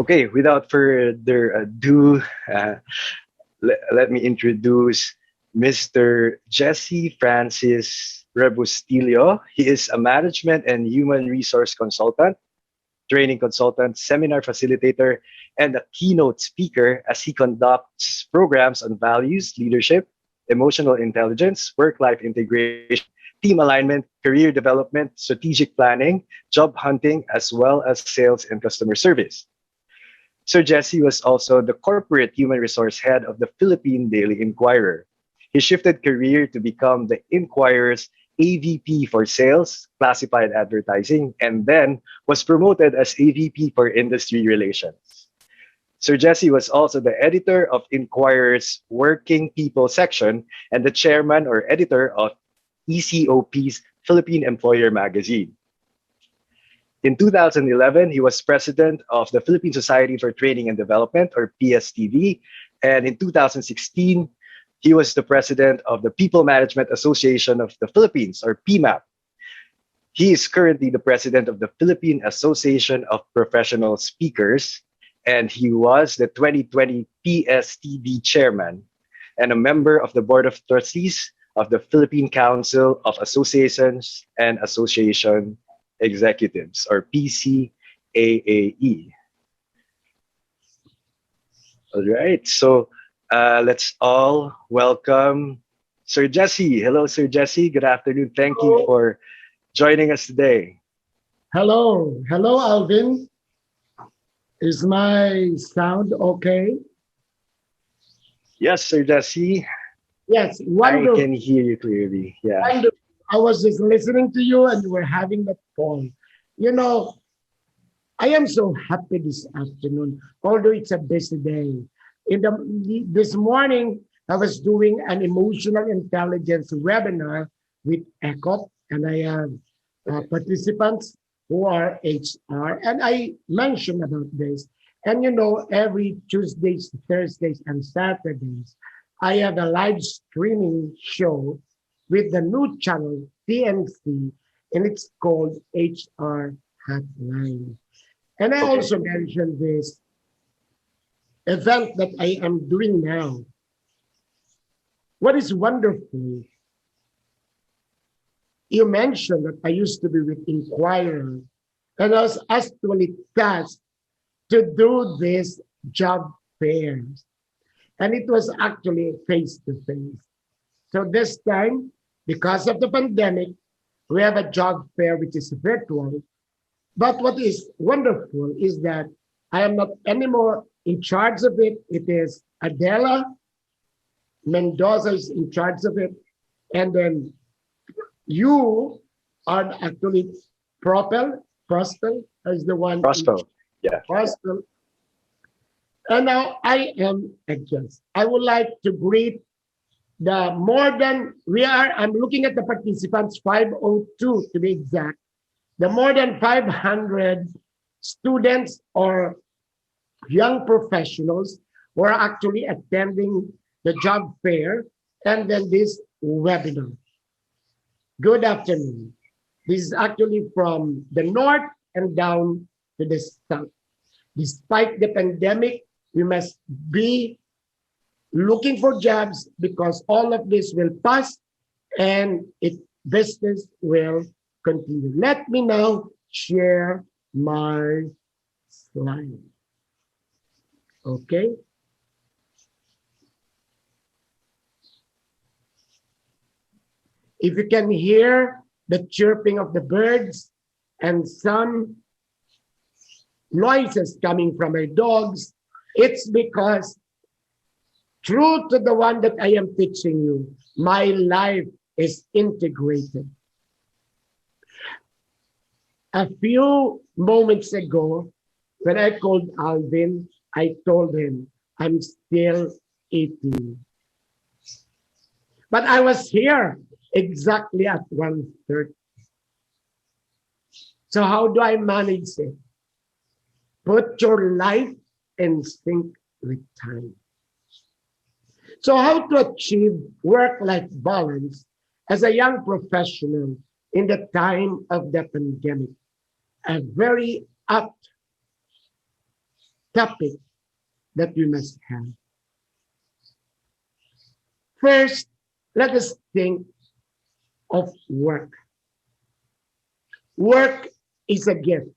Okay, without further ado, let me introduce Mr. Jesse Francis Rebustillo. He is a management and human resource consultant, training consultant, seminar facilitator, and a keynote speaker as he conducts programs on values, leadership, emotional intelligence, work-life integration, team alignment, career development, strategic planning, job hunting, as well as sales and customer service. Sir Jesse was also the corporate human resource head of the Philippine Daily Inquirer. He shifted career to become the Inquirer's AVP for sales, classified advertising, and then was promoted as AVP for industry relations. Sir Jesse was also the editor of Inquirer's Working People section and the chairman or editor of ECOP's Philippine Employer magazine. In 2011, he was president of the Philippine Society for Training and Development, or PSTV, and in 2016, he was the president of the People Management Association of the Philippines, or PMAP. He is currently the president of the Philippine Association of Professional Speakers, and he was the 2020 PSTV chairman and a member of the board of trustees of the Philippine Council of Associations and Association Executives, or PCAAE. All right, so let's all welcome Sir Jesse. Hello, Sir Jesse. Good afternoon. Thank you for joining us today. Hello. Hello, Alvin. Is my sound okay? Yes, Sir Jesse. Yes, I wonderful. can hear you clearly. Yeah. Wonderful. I was just listening to you and you were having that call. You know, I am so happy this afternoon, although it's a busy day. This morning, I was doing an emotional intelligence webinar with ECOP, and I have participants who are HR, and I mentioned about this. And you know, every Tuesdays, Thursdays, and Saturdays, I have a live streaming show with the new channel TNC, and it's called HR Hotline. And I also mentioned this event that I am doing now. What is wonderful, you mentioned that I used to be with Inquirer, and I was actually tasked to do this job fairs. And it was actually face to face. So this time, because of the pandemic, we have a job fair which is virtual. But what is wonderful is that I am not anymore in charge of it. It is Adela Mendoza is in charge of it. And then you are actually Prosper is the one. Prospo. Yeah. Prosper. And now I am a guest. I would like to greet I'm looking at the participants, 502 to be exact, the more than 500 students or young professionals who are actually attending the job fair and then this webinar. Good afternoon. This is actually from the north and down to the south. Despite the pandemic, we must be looking for jobs because all of this will pass and business will continue. Let me now share my slide. Okay. If you can hear the chirping of the birds and some noises coming from my dogs, it's because true to the one that I am teaching you, my life is integrated. A few moments ago, when I called Alvin, I told him I'm still eating. But I was here exactly at 1:30. So how do I manage it? Put your life in sync with time. So how to achieve work-life balance as a young professional in the time of the pandemic? A very apt topic that we must have. First, let us think of work. Work is a gift.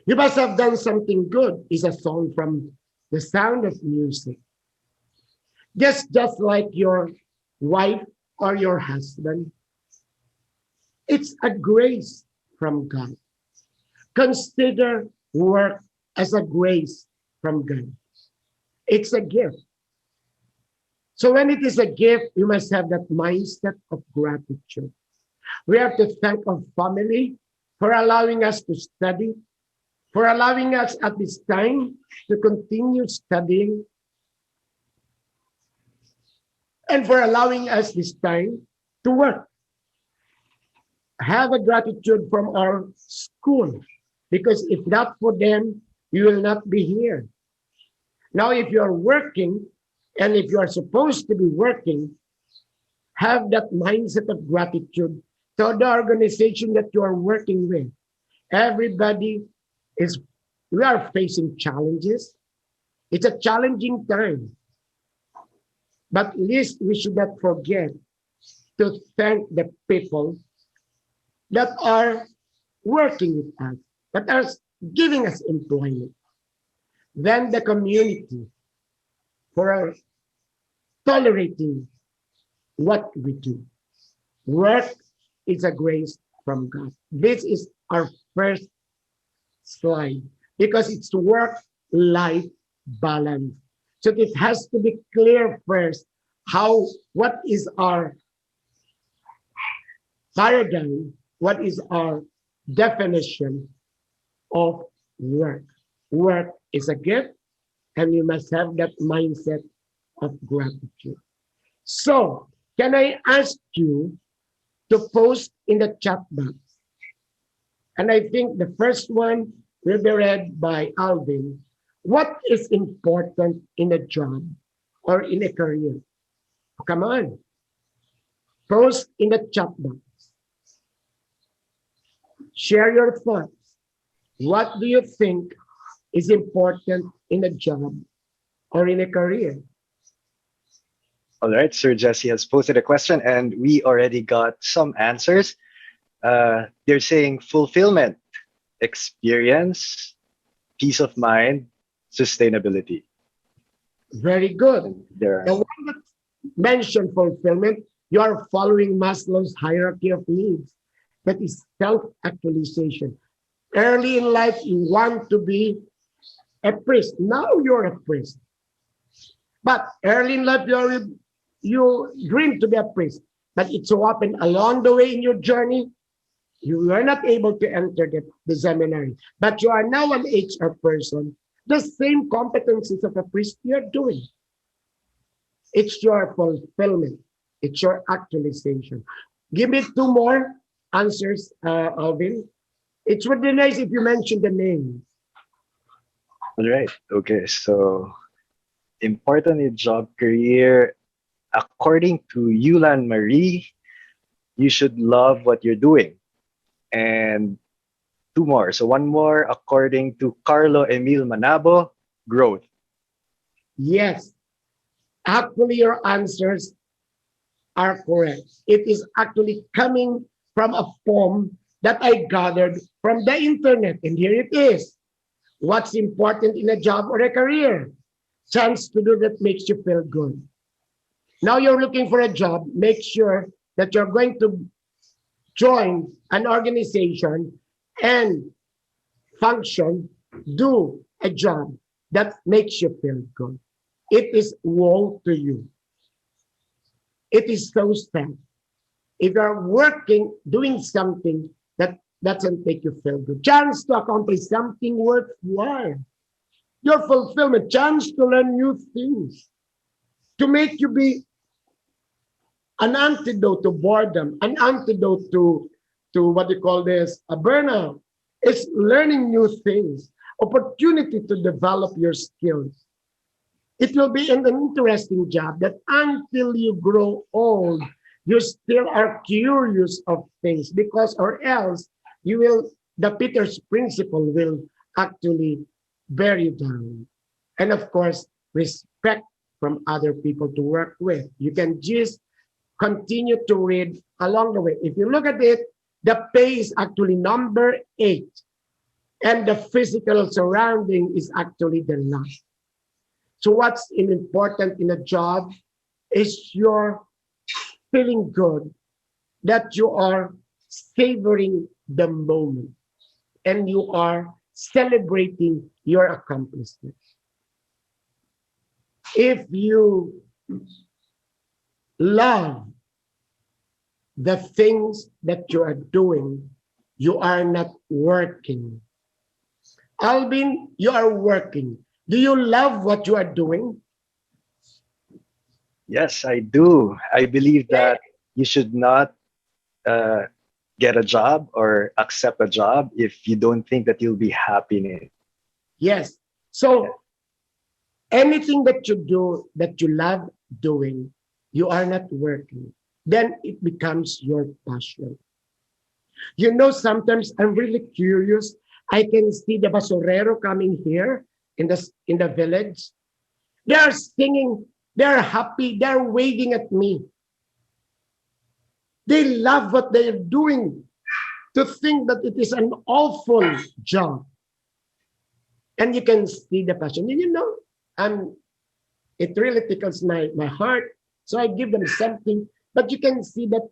You must have done something good, is a song from The Sound of Music. Just like your wife or your husband, it's a grace from God. Consider work as a grace from God. It's a gift. So when it is a gift, you must have that mindset of gratitude. We have to thank our family for allowing us to study, for allowing us at this time to continue studying, and for allowing us this time to work. Have a gratitude from our school, because if not for them, you will not be here. Now, if you're working, and if you are supposed to be working, have that mindset of gratitude to the organization that you are working with. Everybody is, we are facing challenges. It's a challenging time. But at least we should not forget to thank the people that are working with us, that are giving us employment. Then the community for tolerating what we do. Work is a grace from God. This is our first slide because it's work-life balance. So it has to be clear first what is our paradigm, what is our definition of work. Work is a gift, and you must have that mindset of gratitude. So, can I ask you to post in the chat box? And I think the first one will be read by Alvin. What is important in a job or in a career? Come on. Post in the chat box. Share your thoughts. What do you think is important in a job or in a career? All right, Sir Jesse has posted a question and we already got some answers. They're saying fulfillment, experience, peace of mind, sustainability. Very good. There The are, one that mentioned fulfillment, you are following Maslow's hierarchy of needs. That is self-actualization. Early in life, you want to be a priest. Now you're a priest. But early in life, you dream to be a priest. But it so happened along the way in your journey, you were not able to enter the seminary. But you are now an HR person. The same competencies of a priest you're doing. It's your fulfillment. It's your actualization. Give me two more answers, Alvin. It would be nice if you mentioned the names. all right. Okay, so important in job career, according to Yulan Marie, you should love what you're doing. And two more. So one more, according to Carlo Emil Manabo, growth. Yes, actually, your answers are correct. It is actually coming from a poem that I gathered from the internet. And here it is. What's important in a job or a career? Chance to do that makes you feel good. Now you're looking for a job, make sure that you're going to join an organization and function, do a job that makes you feel good. It is woe to you. It is so sad. If you're working, doing something that doesn't make you feel good, chance to accomplish something worthwhile, your fulfillment, chance to learn new things, to make you be an antidote to boredom, an antidote to what you call this, a burnout. It's learning new things, opportunity to develop your skills. It will be an interesting job that until you grow old, you still are curious of things because or else you will, the Peter's principle will actually bear you down. And of course, respect from other people to work with. You can just continue to read along the way. If you look at it, the pay is actually number 8, and the physical surrounding is actually the last. So what's important in a job is you're feeling good, that you are savoring the moment and you are celebrating your accomplishment. If you love the things that you are doing, you are not working. Alvin, you are working. Do you love what you are doing? Yes, I do. I believe that you should not uh, get a job or accept a job if you don't think that you'll be happy in it. Yes. Yeah. So anything that you do that you love doing, you are not working. Then it becomes your passion. You know, sometimes I'm really curious. I can see the basurero coming here in the village. They are singing. They are happy. They are waving at me. They love what they are doing. To think that it is an awful job, and you can see the passion. And you know, it really tickles my heart. So I give them something. But you can see that.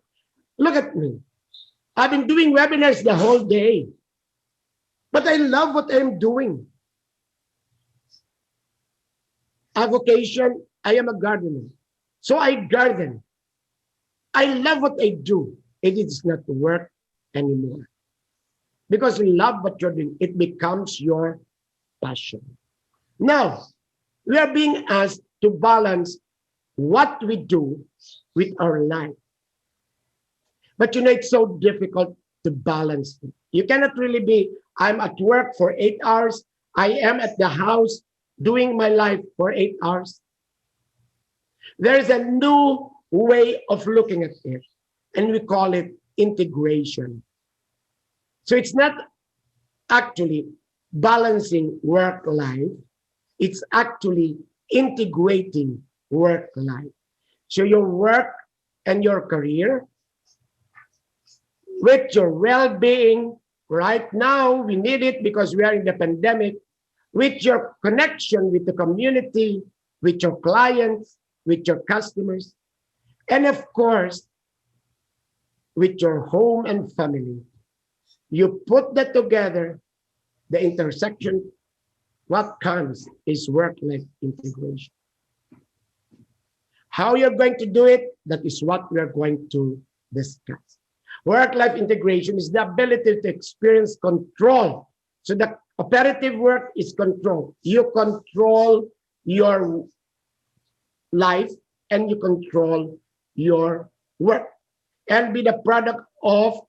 Look at me. I've been doing webinars the whole day, but I love what I'm doing. Avocation, I am a gardener. So I garden. I love what I do. It is not work anymore. Because you love what you're doing, it becomes your passion. Now, we are being asked to balance what we do with our life. But you know, it's so difficult to balance it. You cannot really be, I'm at work for 8 hours. I am at the house doing my life for 8 hours. There is a new way of looking at it, and we call it integration. So it's not actually balancing work life, it's actually integrating work life. So your work and your career with your well-being. Right now, we need it because we are in the pandemic, with your connection with the community, with your clients, with your customers, and of course, with your home and family. You put that together, the intersection, what comes is work-life integration. How you're going to do it, that is what we are going to discuss. Work-life integration is the ability to experience control. So the operative work is control. You control your life and you control your work and be the product of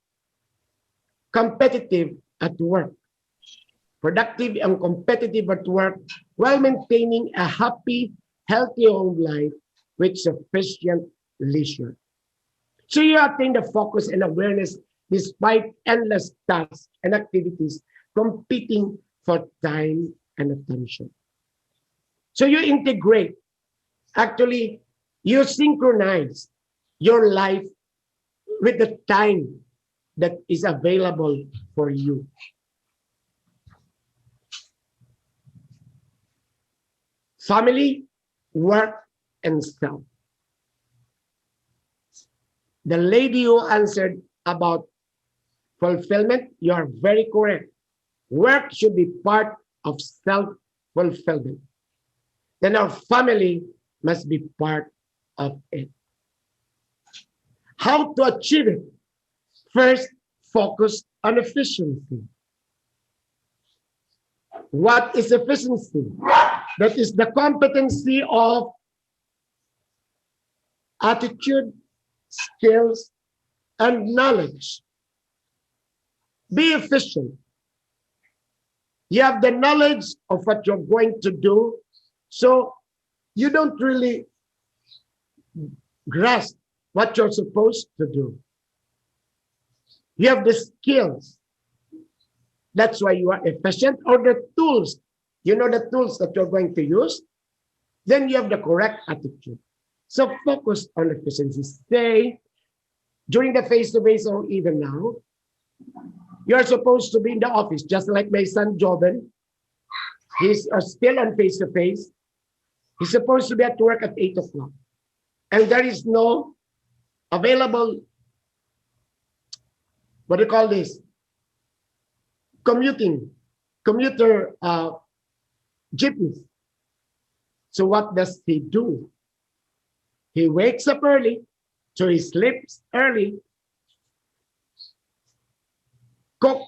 competitive at work, productive and competitive at work while maintaining a happy, healthy home life with sufficient leisure. So you attain the focus and awareness despite endless tasks and activities competing for time and attention. So you integrate, actually, you synchronize your life with the time that is available for you. Family, work, and self. The lady who answered about fulfillment, you are very correct. Work should be part of self-fulfillment. Then our family must be part of it. How to achieve it? First, focus on efficiency. What is efficiency? That is the competency of attitude, skills, and knowledge. Be efficient. You have the knowledge of what you're going to do, so you don't really grasp what you're supposed to do. You have the skills. That's why you are efficient, or the tools you know the tools that you're going to use, then you have the correct attitude. So focus on efficiency. Stay during the face-to-face or even now. You're supposed to be in the office, just like my son Joven. He's still on face-to-face. He's supposed to be at work at 8 o'clock. And there is no available, what do you call this? Commuter jeepneys. So what does he do? He wakes up early, so he sleeps early, cook,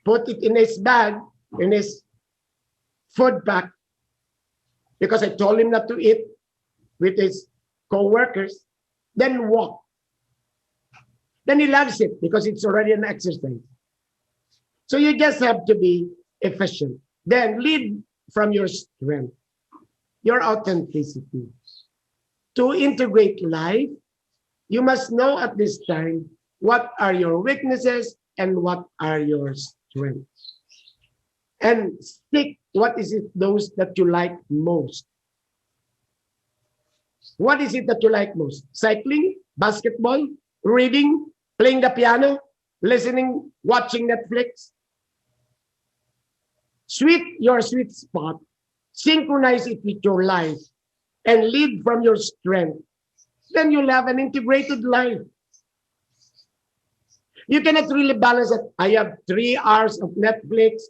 put it in his bag, in his food bag, because I told him not to eat with his co-workers, then walk. Then he loves it because it's already an exercise. So you just have to be efficient. Then lead from your strength, your authenticity. To integrate life, you must know at this time what are your weaknesses and what are your strengths. And stick what is it those that you like most. What is it that you like most? Cycling, basketball, reading, playing the piano, listening, watching Netflix. Your sweet spot, synchronize it with your life, and lead from your strength. Then you'll have an integrated life. You cannot really balance it. I have 3 hours of Netflix,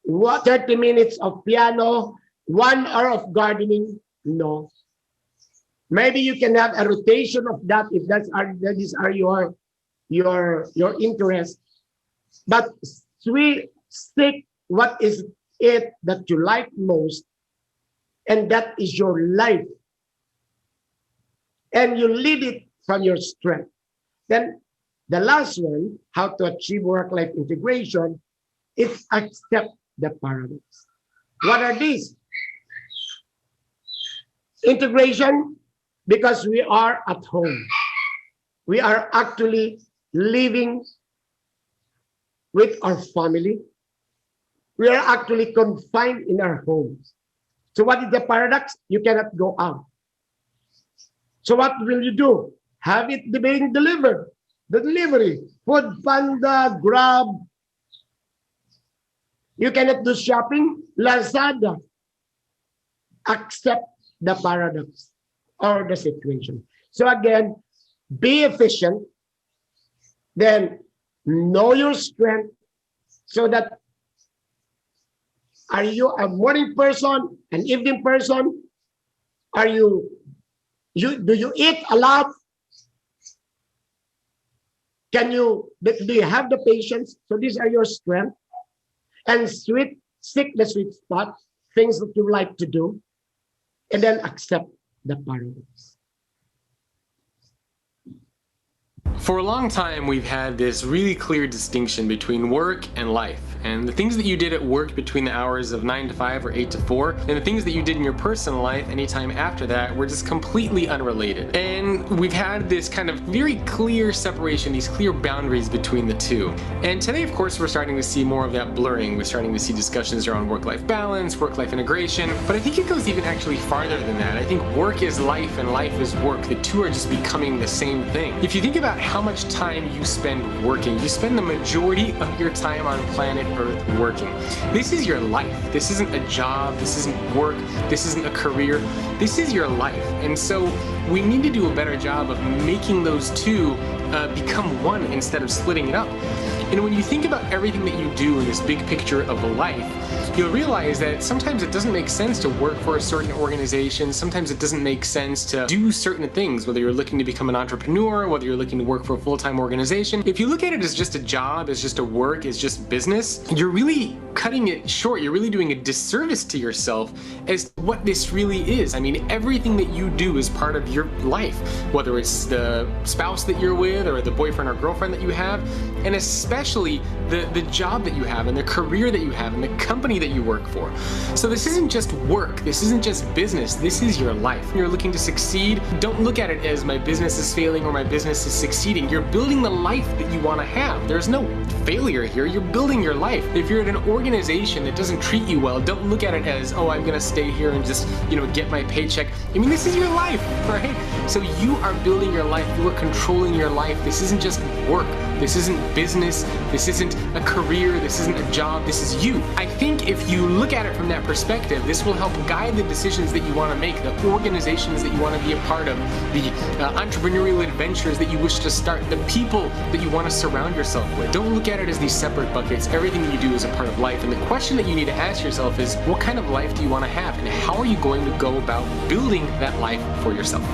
30 minutes of piano, 1 hour of gardening. No. Maybe you can have a rotation of that if these are your interests. But stick what is it that you like most, and that is your life. And you lead it from your strength. Then the last one, how to achieve work-life integration, is accept the paradox. What are these? Integration, because we are at home. We are actually living with our family. We are actually confined in our homes. So what is the paradox? You cannot go out. So what will you do? Have it being delivered. The delivery. Food Panda, Grab. You cannot do shopping. Lazada. Accept the paradox or the situation. So again, be efficient. Then know your strength so that are you a morning person, an evening person? Do you eat a lot? Do you have the patience? So these are your strengths. And stick the sweet spot, things that you like to do, and then accept the paradox. For a long time, we've had this really clear distinction between work and life. And the things that you did at work between the hours of 9 to 5 or 8 to 4, and the things that you did in your personal life anytime after that were just completely unrelated. And we've had this kind of very clear separation, these clear boundaries between the two. And today, of course, we're starting to see more of that blurring. We're starting to see discussions around work-life balance, work-life integration. But I think it goes even actually farther than that. I think work is life and life is work. The two are just becoming the same thing. If you think about how much time you spend working, you spend the majority of your time on planet Earth working. This is your life. This isn't a job. This isn't work. This isn't a career. This is your life. And so we need to do a better job of making those two become one instead of splitting it up. And when you think about everything that you do in this big picture of a life, you'll realize that sometimes it doesn't make sense to work for a certain organization. Sometimes it doesn't make sense to do certain things, whether you're looking to become an entrepreneur, whether you're looking to work for a full-time organization. If you look at it as just a job, as just a work, as just business, you're really cutting it short. You're really doing a disservice to yourself as to what this really is. I mean, everything that you do is part of your life, whether it's the spouse that you're with or the boyfriend or girlfriend that you have, and especially especially the job that you have and the career that you have and the company that you work for. So this isn't just work, this isn't just business, this is your life. You're looking to succeed, don't look at it as my business is failing or my business is succeeding. You're building the life that you want to have. There's no failure here, you're building your life. If you're at an organization that doesn't treat you well, don't look at it as, oh, I'm gonna stay here and just, get my paycheck. I mean, this is your life, right? So you are building your life, you are controlling your life. This isn't just work, this isn't business, this isn't a career, this isn't a job, this is you. I think if you look at it from that perspective, this will help guide the decisions that you want to make, the organizations that you want to be a part of, the entrepreneurial adventures that you wish to start, the people that you want to surround yourself with. Don't look at it as these separate buckets. Everything you do is a part of life, and the question that you need to ask yourself is, what kind of life do you want to have, and how are you going to go about building that life for yourself?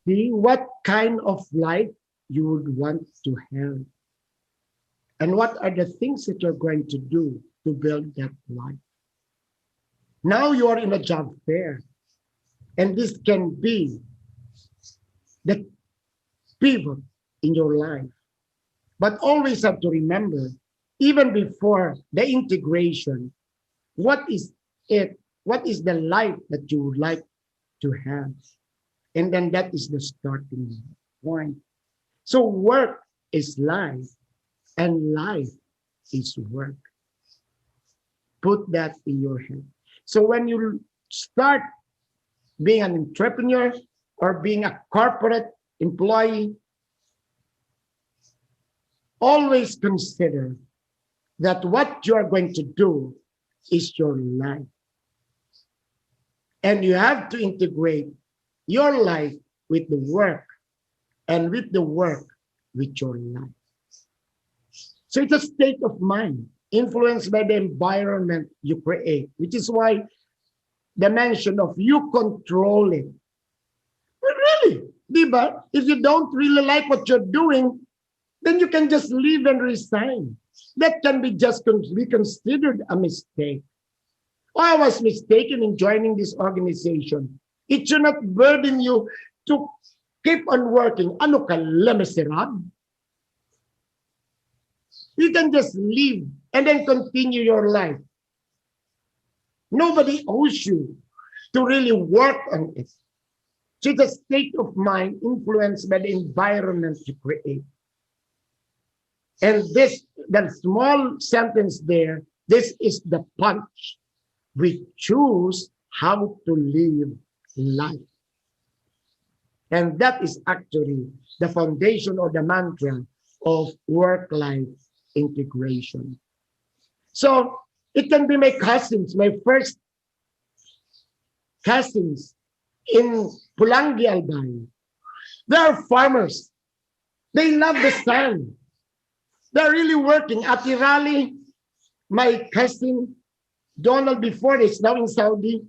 See what kind of life you would want to have. And what are the things that you're going to do to build that life? Now you are in a job fair. And this can be the pivot in your life. But always have to remember, even before the integration, what is it? What is the life that you would like to have? And then that is the starting point. So work is life, and life is work. Put that in your head. So when you start being an entrepreneur or being a corporate employee, always consider that what you are going to do is your life. And you have to integrate your life with the work, and with the work with your life. So it's a state of mind influenced by the environment you create, which is why the mention of you control it. But really, diba, if you don't really like what you're doing, then you can just leave and resign. That can be considered a mistake. Oh, I was mistaken in joining this organization. It should not burden you to keep on working. Ano ka, Le Miserable? You can just leave and then continue your life. Nobody owes you to really work on it. So it's a state of mind influenced by the environment you create. And that small sentence there, this is the punch. We choose how to live life. And that is actually the foundation or the mantra of work-life integration. So it can be my cousins, my first cousins in Pulangi, Albay. They are farmers. They love the sun. They're really working. At Irali, my cousin, Donald, before this, now in Saudi,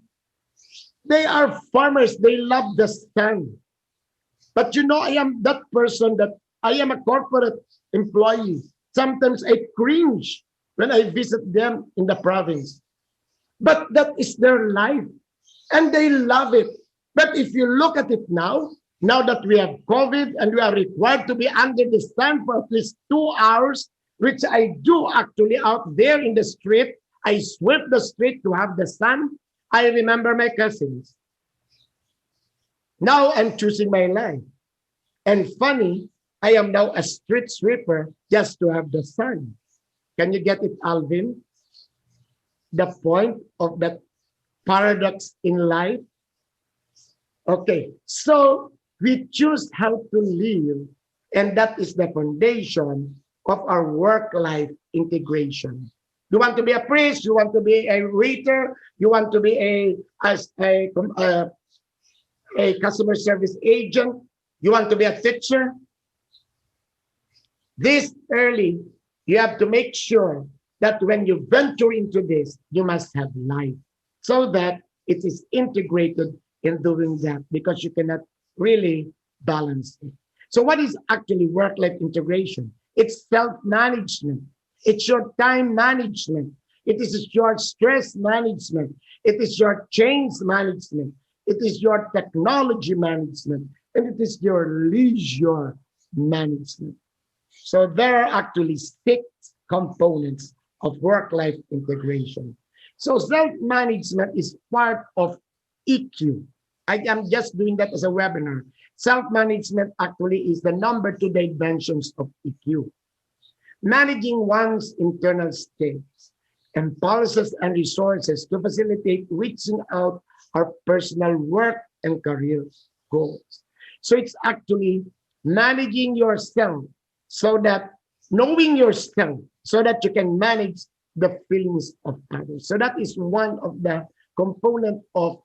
they are farmers. They love the sun. But I am that person that I am a corporate employee. Sometimes I cringe when I visit them in the province. But that is their life. And they love it. But if you look at it now that we have COVID and we are required to be under the sun for at least 2 hours, which I do actually out there in the street, I sweep the street to have the sun. I remember my cousins. Now I'm choosing my life. And funny, I am now a street sweeper just to have the sun. Can you get it, Alvin? The point of that paradox in life? Okay, so we choose how to live, and that is the foundation of our work-life integration. You want to be a priest, you want to be a waiter, you want to be a customer service agent, you want to be a teacher. This early, you have to make sure that when you venture into this, you must have life so that it is integrated in doing that, because you cannot really balance it. So what is actually work-life integration? It's self-management. It's your time management. It is your stress management. It is your change management. It is your technology management. And it is your leisure management. So there are actually six components of work-life integration. So self-management is part of EQ. I am just doing that as a webinar. Self-management actually is the number two dimensions of EQ. Managing one's internal states, impulses, and resources to facilitate reaching out our personal work and career goals. So it's actually managing yourself so that knowing yourself so that you can manage the feelings of others. So that is one of the component of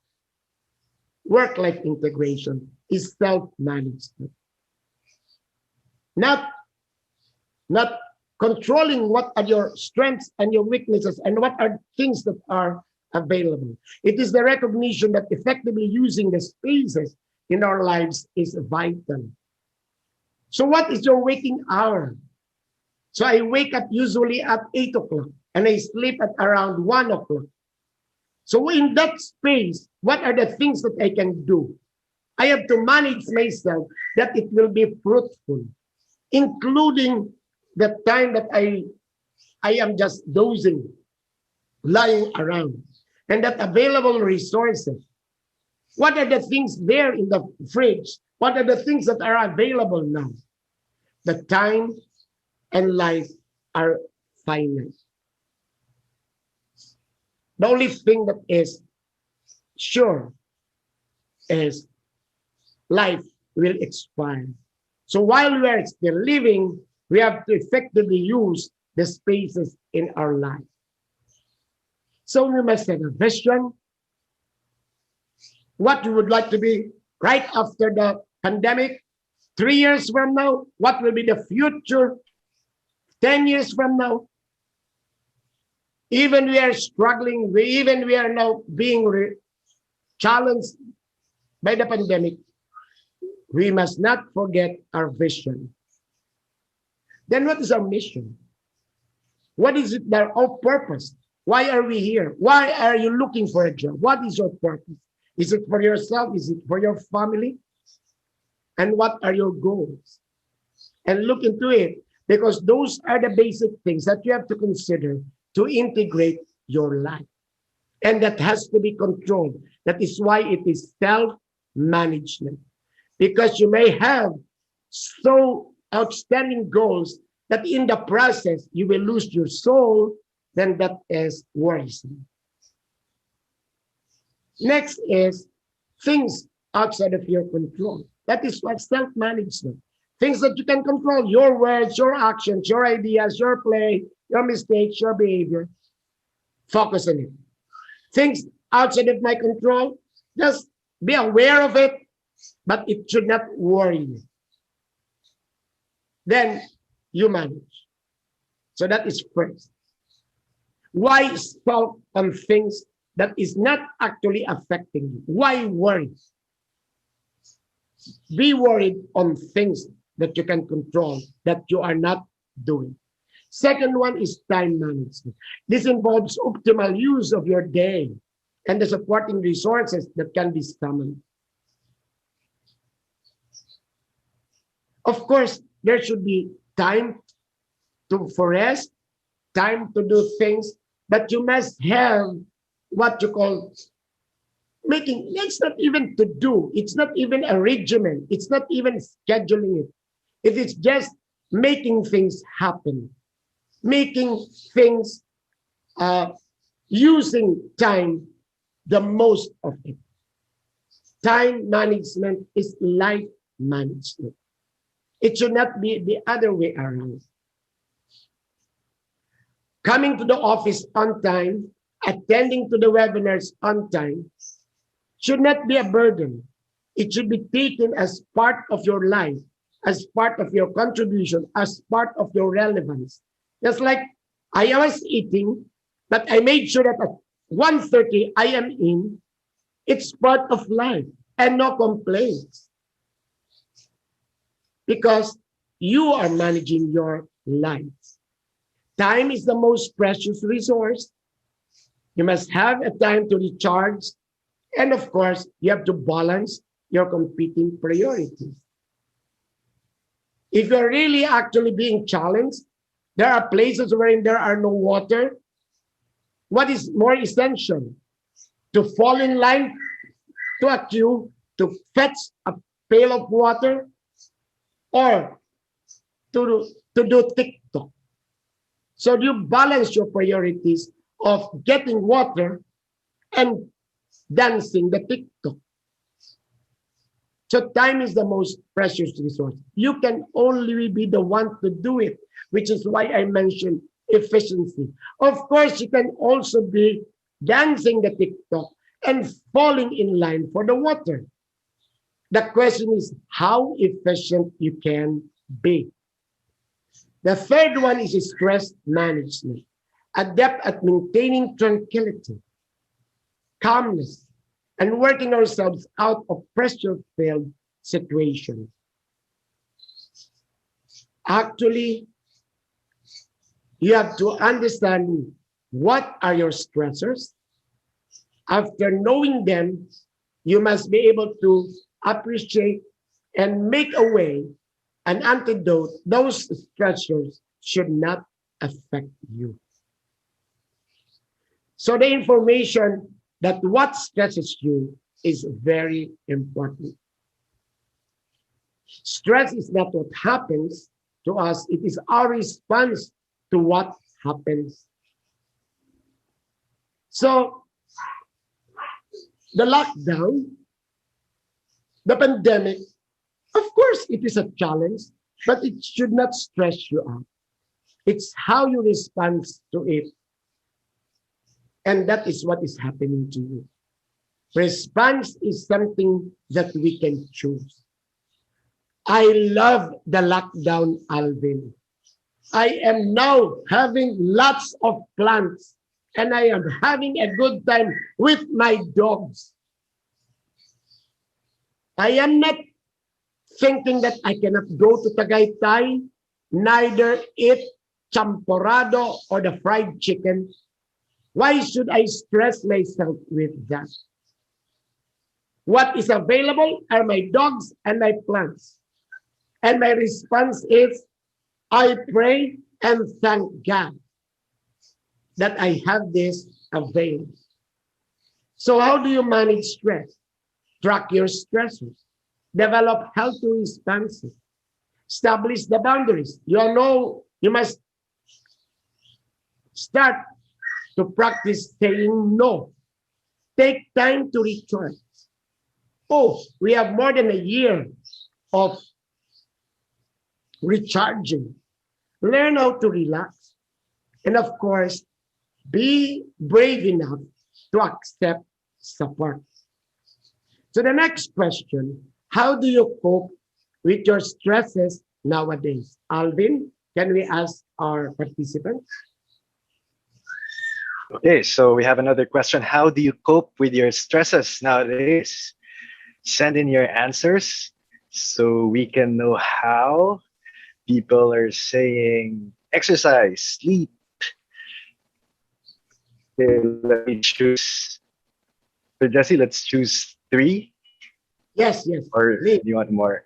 work-life integration is self-management. Not, not controlling what are your strengths and your weaknesses and what are things that are available. It is the recognition that effectively using the spaces in our lives is vital. So what is your waking hour? So I wake up usually at 8 o'clock and I sleep at around 1 o'clock. So in that space, what are the things that I can do? I have to manage myself that it will be fruitful, including the time that I am just dozing, lying around, and that available resources. What are the things there in the fridge? What are the things that are available now? The time and life are finite. The only thing that is sure is life will expire. So while we are still living, we have to effectively use the spaces in our life. So we must have a vision, what we would like to be right after the pandemic, 3 years from now, what will be the future, 10 years from now. Even we are struggling, we are now being challenged by the pandemic, we must not forget our vision. Then what is our mission? What is it that our purpose? Why are we here? Why are you looking for a job? What is your purpose? Is it for yourself? Is it for your family? And what are your goals? And look into it, because those are the basic things that you have to consider to integrate your life. And that has to be controlled. That is why it is self-management. Because you may have so outstanding goals that in the process you will lose your soul, then that is worrisome. Next is things outside of your control. That is what self-management. Things that you can control, your words, your actions, your ideas, your play, your mistakes, your behavior. Focus on it. Things outside of my control, just be aware of it, but it should not worry you. Then you manage. So that is first. Why stop on things that is not actually affecting you? Why worry? Be worried on things that you can control, that you are not doing. Second one is time management. This involves optimal use of your day and the supporting resources that can be summoned. Of course, there should be time for rest, time to do things, but you must have what you call making. It's not even to do. It's not even a regimen. It's not even scheduling it. It is just making things happen, making things, using time the most of it. Time management is life management. It should not be the other way around. Coming to the office on time, attending to the webinars on time, should not be a burden. It should be taken as part of your life, as part of your contribution, as part of your relevance. Just like I was eating, but I made sure that at 1:30 I am in, it's part of life and no complaints. Because you are managing your life. Time is the most precious resource. You must have a time to recharge. And of course, you have to balance your competing priorities. If you're really actually being challenged, there are places wherein there are no water. What is more essential? To fall in line to a queue, to fetch a pail of water, or to do TikTok. So you balance your priorities of getting water and dancing the TikTok. So time is the most precious resource. You can only be the one to do it, which is why I mentioned efficiency. Of course, you can also be dancing the TikTok and falling in line for the water. The question is how efficient you can be. The third one is stress management. Adept at maintaining tranquility, calmness, and working ourselves out of pressure-filled situations. Actually, you have to understand what are your stressors. After knowing them, you must be able to appreciate and make a way, an antidote. Those stressors should not affect you. So the information that what stresses you is very important. Stress is not what happens to us, it is our response to what happens. So the lockdown, the pandemic, of course, it is a challenge, but it should not stress you out. It's how you respond to it. And that is what is happening to you. Response is something that we can choose. I love the lockdown, Alvin. I am now having lots of plants and I am having a good time with my dogs. I am not thinking that I cannot go to Tagaytay, neither eat champorado or the fried chicken. Why should I stress myself with that? What is available are my dogs and my plants. And my response is, I pray and thank God that I have this available. So how do you manage stress? Track your stressors. Develop healthy responses. Establish the boundaries. You must start to practice saying no. Take time to recharge. Oh, we have more than a year of recharging. Learn how to relax. And of course, be brave enough to accept support. So the next question, how do you cope with your stresses nowadays? Alvin, can we ask our participants? Okay, so we have another question. How do you cope with your stresses nowadays? Send in your answers so we can know how. People are saying exercise, sleep. Okay, let me choose. So Jesse, let's choose 3. Yes, Or please, do you want more?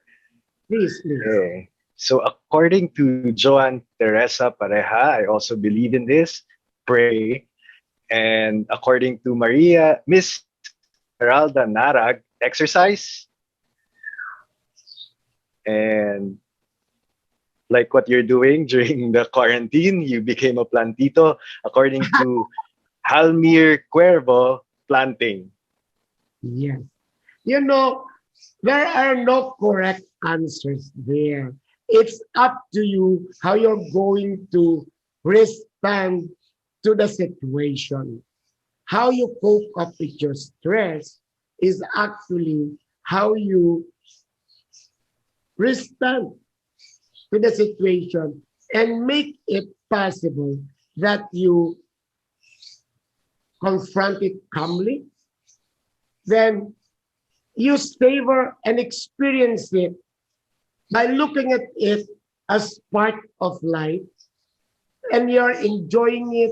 please. Okay. So according to Joan Teresa Pareja, I also believe in this. Pray. And according to Miss Esmeralda Narag, exercise. And like what you're doing during the quarantine, you became a plantito. According to Halmir Cuervo, planting. Yes. You know, there are no correct answers there. It's up to you how you're going to respond to the situation. How you cope up with your stress is actually how you respond to the situation and make it possible that you confront it calmly, then you savor and experience it by looking at it as part of life, and you're enjoying it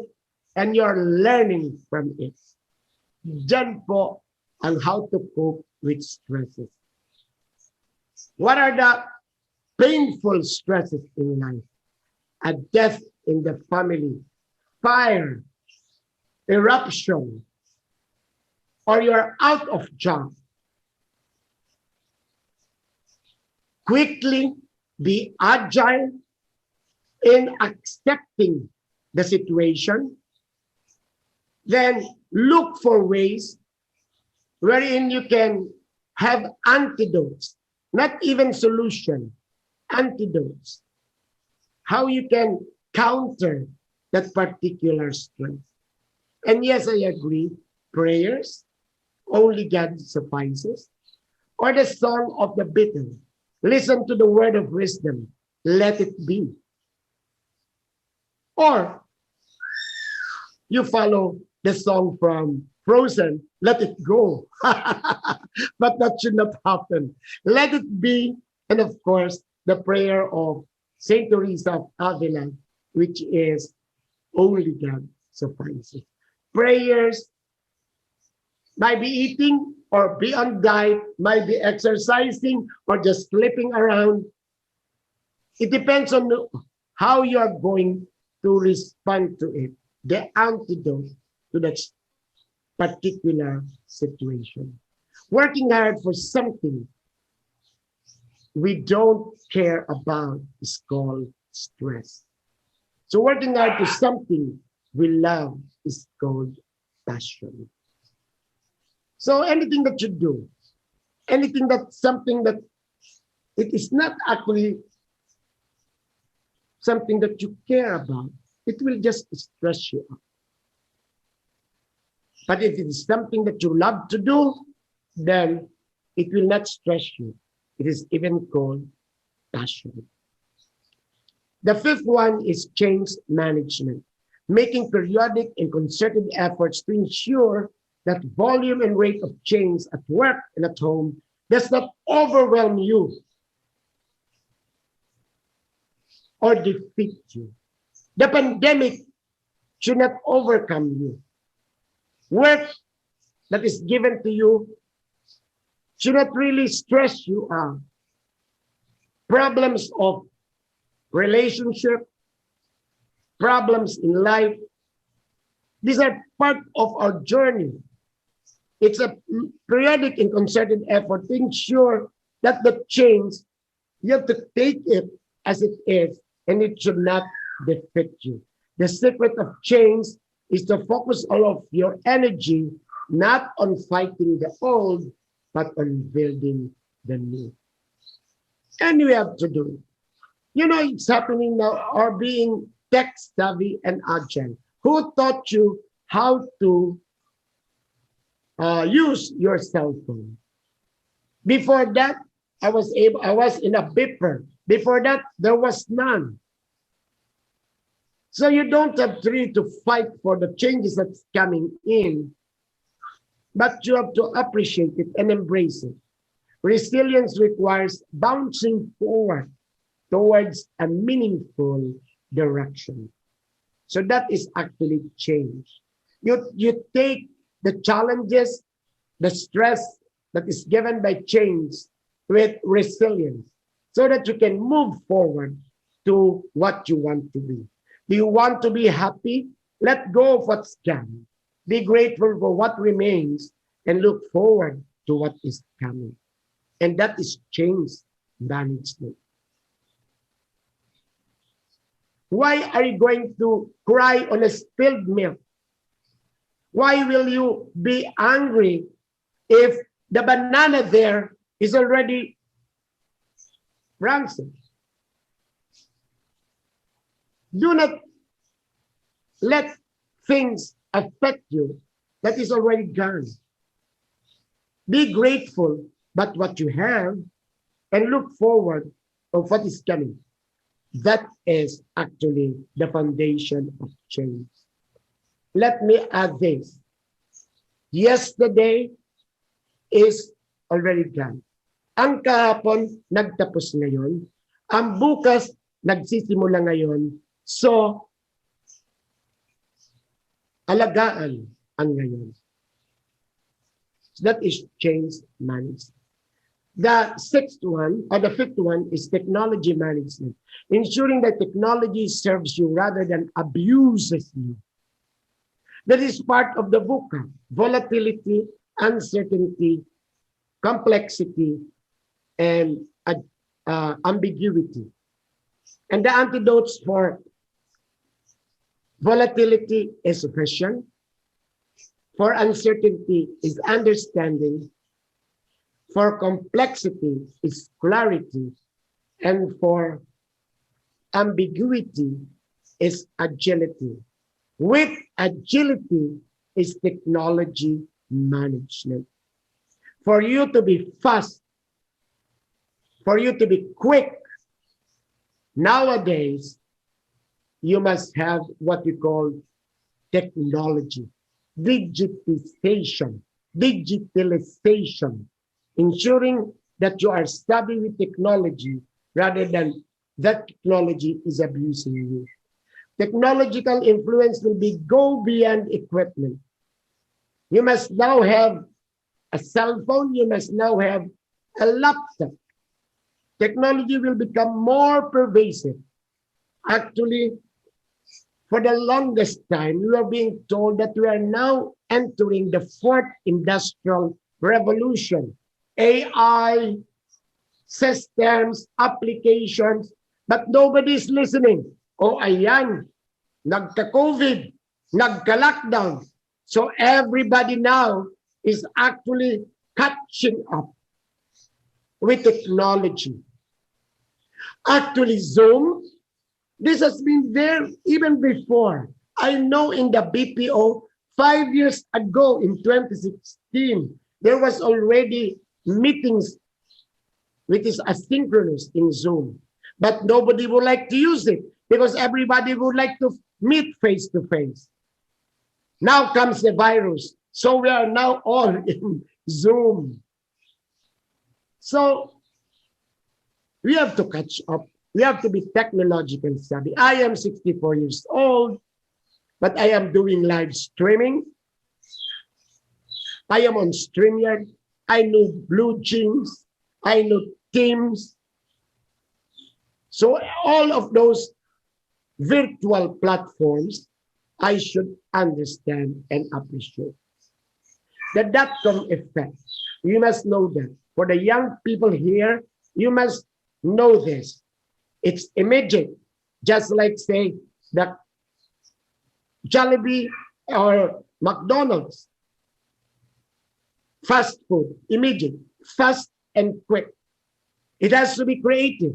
and you're learning from it. Diyan po on how to cope with stresses. What are the painful stresses in life, a death in the family, fire, eruption, or you're out of job, quickly be agile in accepting the situation, then look for ways wherein you can have antidotes, not even solution, antidotes, how you can counter that particular stress. And yes, I agree, prayers, only God suffices, or the song of the bitter. Listen to the word of wisdom, let it be. Or you follow the song from Frozen, let it go. But that should not happen. Let it be. And of course, the prayer of Saint Teresa of Avila, which is only God suffices. Prayers might be eating or be on diet, might be exercising or just sleeping around. It depends on how you are going to respond to it, the antidote to that particular situation. Working hard for something we don't care about is called stress. So working hard to something we love is called passion. So anything that you do, anything that something that it is not actually something that you care about, it will just stress you out. But if it is something that you love to do, then it will not stress you. It is even called passion. The fifth one is change management, making periodic and concerted efforts to ensure that volume and rate of change at work and at home does not overwhelm you or defeat you. The pandemic should not overcome you. Work that is given to you should not really stress you out. Problems of relationship, problems in life, these are part of our journey. It's a periodic and concerted effort to ensure that the change, you have to take it as it is, and it should not defeat you. The secret of change is to focus all of your energy not on fighting the old, but on building the new. And we have to do it. You know, it's happening now, or being tech savvy and agile. Who taught you how to use your cell phone? Before that, I was in a beeper. Before that, there was none. So you don't have to really to fight for the changes that's coming in, but you have to appreciate it and embrace it. Resilience requires bouncing forward towards a meaningful direction. So that is actually change. You take the challenges, the stress that is given by change with resilience so that you can move forward to what you want to be. Do you want to be happy? Let go of what's gone. Be grateful for what remains and look forward to what is coming. And that is change management. Why are you going to cry on a spilled milk? Why will you be angry if the banana there is already rancid? Do not let things affect you that is already gone. Be grateful but what you have and look forward of what is coming. That is actually the foundation of change. Let me add this. Yesterday is already gone. Ang kahapon, nagtapos ngayon. Ang bukas, nagsisimula ngayon. So, alagaan ang ngayon. So that is change management. The sixth one, or the fifth one, is technology management, ensuring that technology serves you rather than abuses you. That is part of the VUCA: volatility, uncertainty, complexity, and ambiguity. And the antidotes for volatility is vision, for uncertainty is understanding, for complexity is clarity, and for ambiguity is agility. With agility is technology management. For you to be fast, for you to be quick, nowadays, you must have what we call technology, digitization, digitalization, ensuring that you are savvy with technology rather than that technology is abusing you. Technological influence will be go beyond equipment. You must now have a cell phone, you must now have a laptop. Technology will become more pervasive. Actually, for the longest time, we are being told that we are now entering the fourth industrial revolution. AI, systems, applications, but nobody is listening. Oh, ayan, nagka-COVID, nagka-lockdown. So everybody now is actually catching up with technology. Actually, Zoom, this has been there even before. I know in the BPO, 5 years ago in 2016, there was already meetings which is asynchronous in Zoom. But nobody would like to use it because everybody would like to meet face to face. Now comes the virus. So we are now all in Zoom. So we have to catch up. We have to be technologically savvy. I am 64 years old, but I am doing live streaming. I am on StreamYard. I know Blue Jeans. I know Teams. So all of those virtual platforms, I should understand and appreciate. The dot-com effect, you must know that. For the young people here, you must know this. It's immediate, just like, say, the Jollibee or McDonald's. Fast food, immediate, fast and quick. It has to be creative.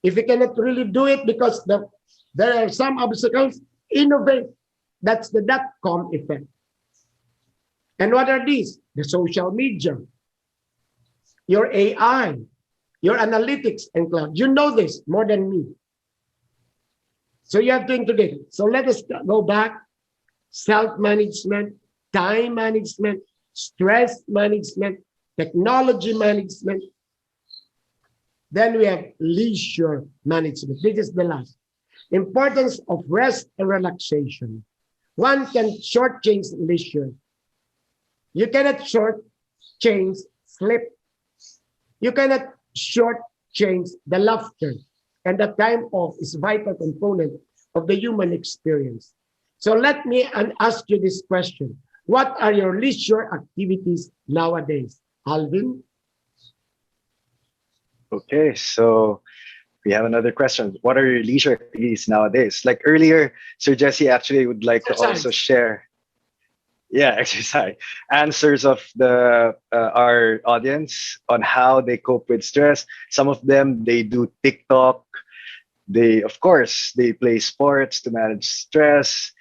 If you cannot really do it because there are some obstacles, innovate. That's the dot-com effect. And what are these? The social media, your AI, your analytics and cloud. You know this more than me. So you have to integrate it. So let us go back. Self-management, time management, stress management, technology management. Then we have leisure management. This is the last. Importance of rest and relaxation. One can shortchange leisure. You cannot shortchange sleep. You cannot shortchange the laughter. And the time off is a vital component of the human experience. So let me ask you this question. What are your leisure activities nowadays? Alvin? Okay, so we have another question. What are your leisure activities nowadays? Like earlier, Sir Jesse actually would like to also share, exercise, answers of the our audience on how they cope with stress. Some of them, they do TikTok. They, of course, they play sports to manage stress.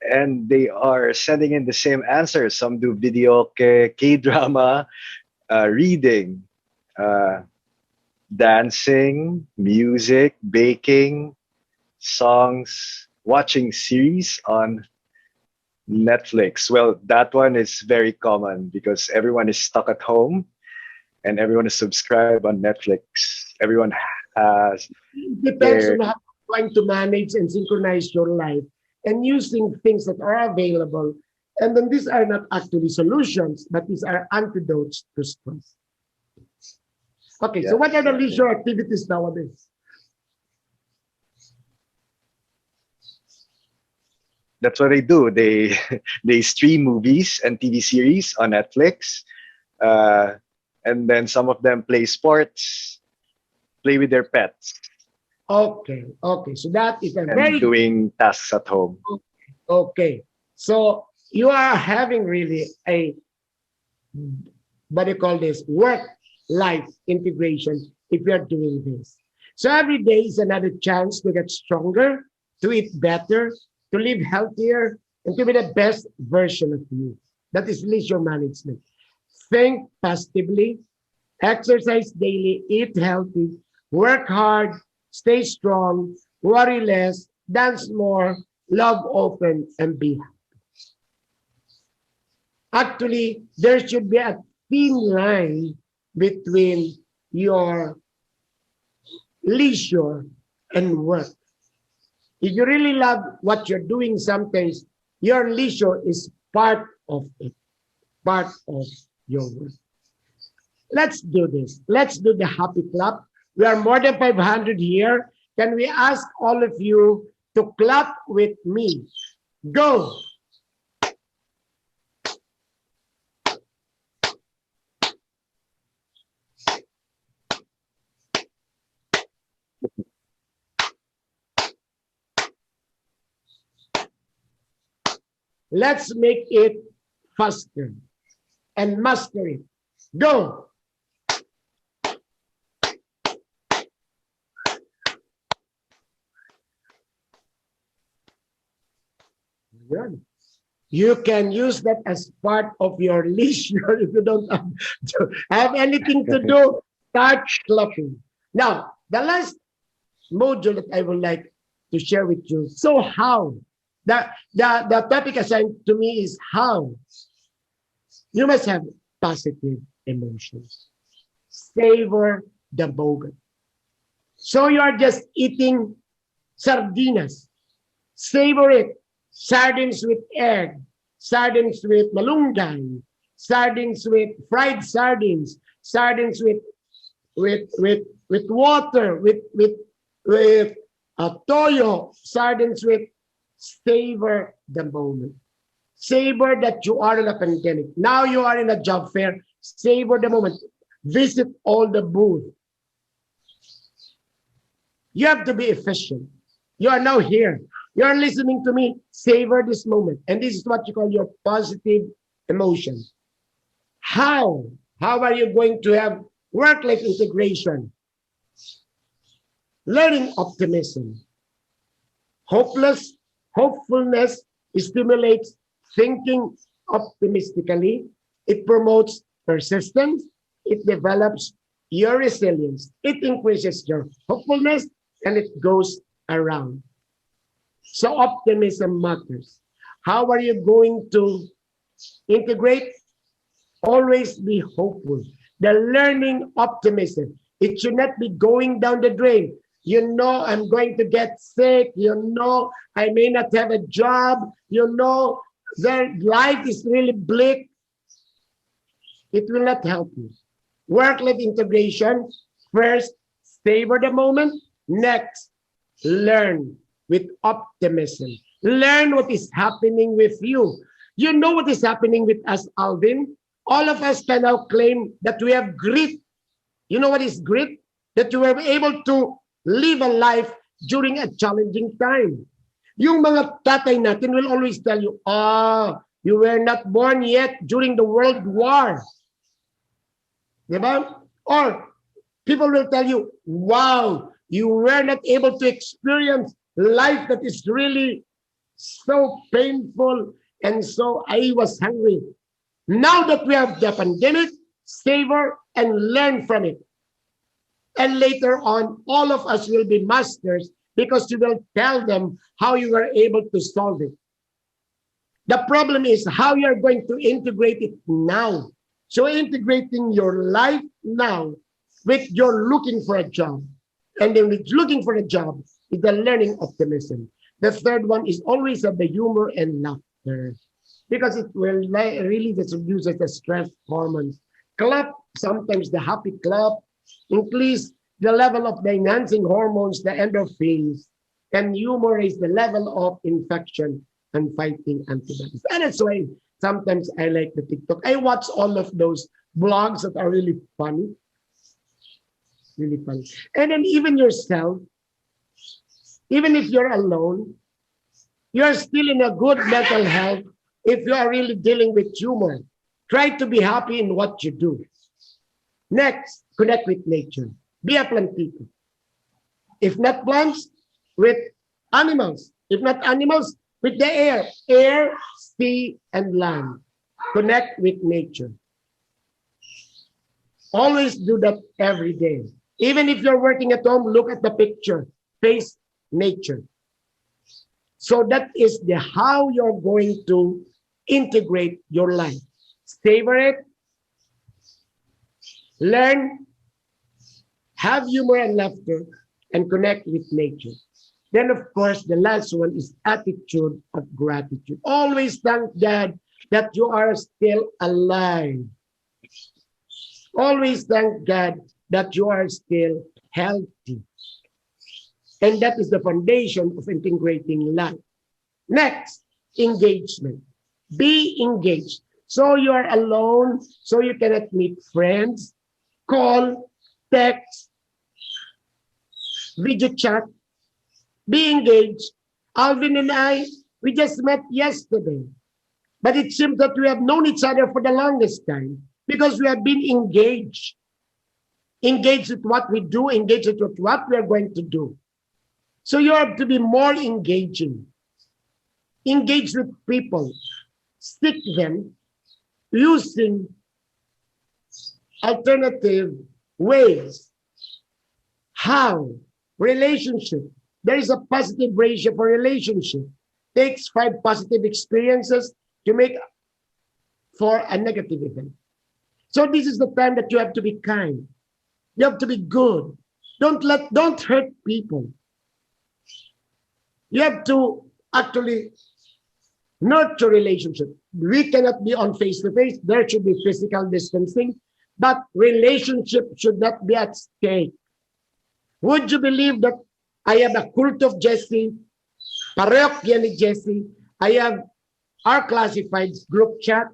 And they are sending in the same answers. Some do video, K-drama, reading, dancing, music, baking, songs, watching series on Netflix. Well, that one is very common because everyone is stuck at home and everyone is subscribed on Netflix. Everyone has. It depends on how you're trying to manage and synchronize your life and using things that are available. And then these are not actually solutions, but these are antidotes to stress. Okay, so Yeah, what are the exactly. leisure activities nowadays? That's what they do. They they stream movies and TV series on Netflix, uh, and then some of them play sports, play with their pets, Okay, okay. So that is a and very doing tasks at home. okay. So you are having really a what do you call this work life integration if you are doing this. So every day is another chance to get stronger, to eat better, to live healthier, and to be the best version of you. That is leisure management. Think positively, exercise daily, eat healthy, work hard, stay strong, worry less, dance more, love often, and be happy. Actually, there should be a thin line between your leisure and work. If you really love what you're doing, sometimes your leisure is part of it, part of your work. Let's do this. Let's do the happy clap. We are more than 500 here. Can we ask all of you to clap with me? Go. Let's make it faster and master it. Go. Good. You can use that as part of your leisure if you don't have anything to do. Start clapping. Now, the last module that I would like to share with you. So how? The topic assigned to me is how. You must have positive emotions. Savor the moment. So you are just eating sardinas. Savor it. Sardines with egg, sardines with malunggay, sardines with fried sardines, sardines with water, with toyo, sardines with savor the moment. Savor that you are in a pandemic. Now you are in a job fair. Savor the moment. Visit all the booths. You have to be efficient. You are now here. You are listening to me. Savor this moment. And this is what you call your positive emotion. How? How are you going to have work-life integration? Learning optimism. Hopefulness stimulates thinking optimistically. It promotes persistence. It develops your resilience. It increases your hopefulness and it goes around. So optimism matters. How are you going to integrate? Always be hopeful. The learning optimism. It should not be going down the drain. You know, I'm going to get sick. You know, I may not have a job. You know, their life is really bleak. It will not help you. Work-life integration. First, savor the moment. Next, learn with optimism. Learn what is happening with you. You know what is happening with us, Alvin? All of us can now claim that we have grit. You know what is grit? That you were able to live a life during a challenging time. Yung mga tatay natin will always tell you, you were not born yet during the World War. Diba? Or people will tell you, wow, you were not able to experience life that is really so painful and so I was hungry. Now that we have the pandemic, savor and learn from it. And later on, all of us will be masters because you will tell them how you were able to solve it. The problem is how you're going to integrate it now. So integrating your life now with your looking for a job. And then with looking for a job is the learning optimism. The third one is always have the humor and laughter because it will really reduces the stress hormones. Clap, sometimes the happy clap increase the level of the enhancing hormones, the endorphins, and humor is the level of infection and fighting antibodies. And that's why sometimes I like the TikTok. I watch all of those blogs that are really funny, really funny. And then even yourself, even if you're alone, you're still in a good mental health if you are really dealing with humor. Try to be happy in what you do. Next, connect with nature. Be a plantito. If not plants, with animals. If not animals, with the air. Air, sea, and land. Connect with nature. Always do that every day. Even if you're working at home, look at the picture. Face nature. So that is the how you're going to integrate your life. Savor it. Learn. Have humor and laughter. And connect with nature. Then, of course, the last one is attitude of gratitude. Always thank God that you are still alive. Always thank God that you are still healthy. And that is the foundation of integrating life. Next, engagement. Be engaged. So you are alone, so you cannot meet friends, call, text, video chat, be engaged. Alvin and I, we just met yesterday. But it seems that we have known each other for the longest time because we have been engaged. Engaged with what we do, engaged with what we are going to do. So you have to be more engaging. Engage with people. Stick them using alternative ways. How? Relationship. There is a positive ratio for relationship. Takes 5 positive experiences to make for a negative event. So this is the time that you have to be kind. You have to be good. Don't hurt people. You have to actually nurture relationship. We cannot be on face-to-face. There should be physical distancing, but relationship should not be at stake. Would you believe that I have a cult of Jesse, parokya ni Jesse, I have our classifieds group chat,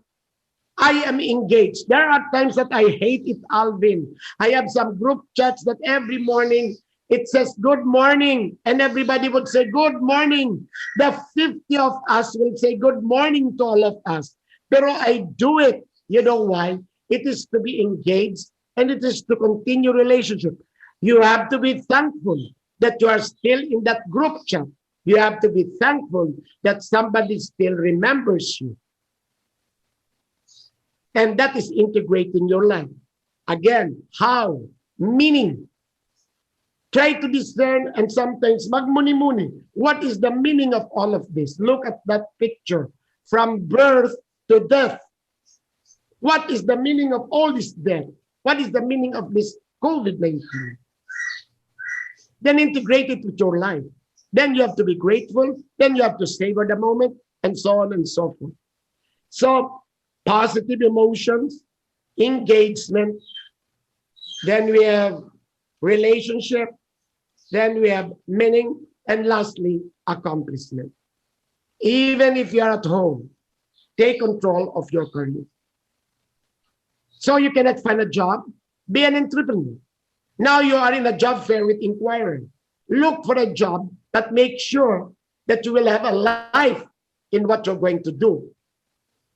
I am engaged. There are times that I hate it, Alvin. I have some group chats that every morning it says good morning, and everybody would say good morning. The 50 of us will say good morning to all of us. Pero I do it. You know why? It is to be engaged and it is to continue relationship. You have to be thankful that you are still in that group chat. You have to be thankful that somebody still remembers you. And that is integrating your life. Again, how? Meaning. Try to discern and sometimes magmuni-muni. What is the meaning of all of this? Look at that picture. From birth to death. What is the meaning of all this death? What is the meaning of this COVID-19? Then integrate it with your life. Then you have to be grateful. Then you have to savor the moment and so on and so forth. So positive emotions, engagement. Then we have relationship. Then we have meaning. And lastly, accomplishment. Even if you are at home, take control of your career. So you cannot find a job, be an entrepreneur. Now you are in a job fair with Inquirer. Look for a job that makes sure that you will have a life in what you're going to do.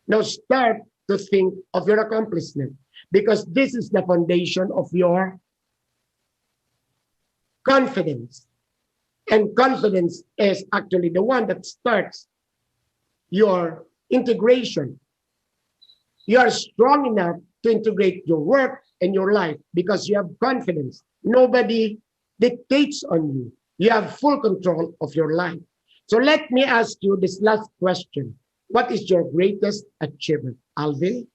Now start to think of your accomplishment because this is the foundation of your confidence. And confidence is actually the one that starts your integration. You are strong enough to integrate your work and your life because you have confidence. Nobody dictates on you. You have full control of your life. So let me ask you this last question. What is your greatest achievement? Alvin?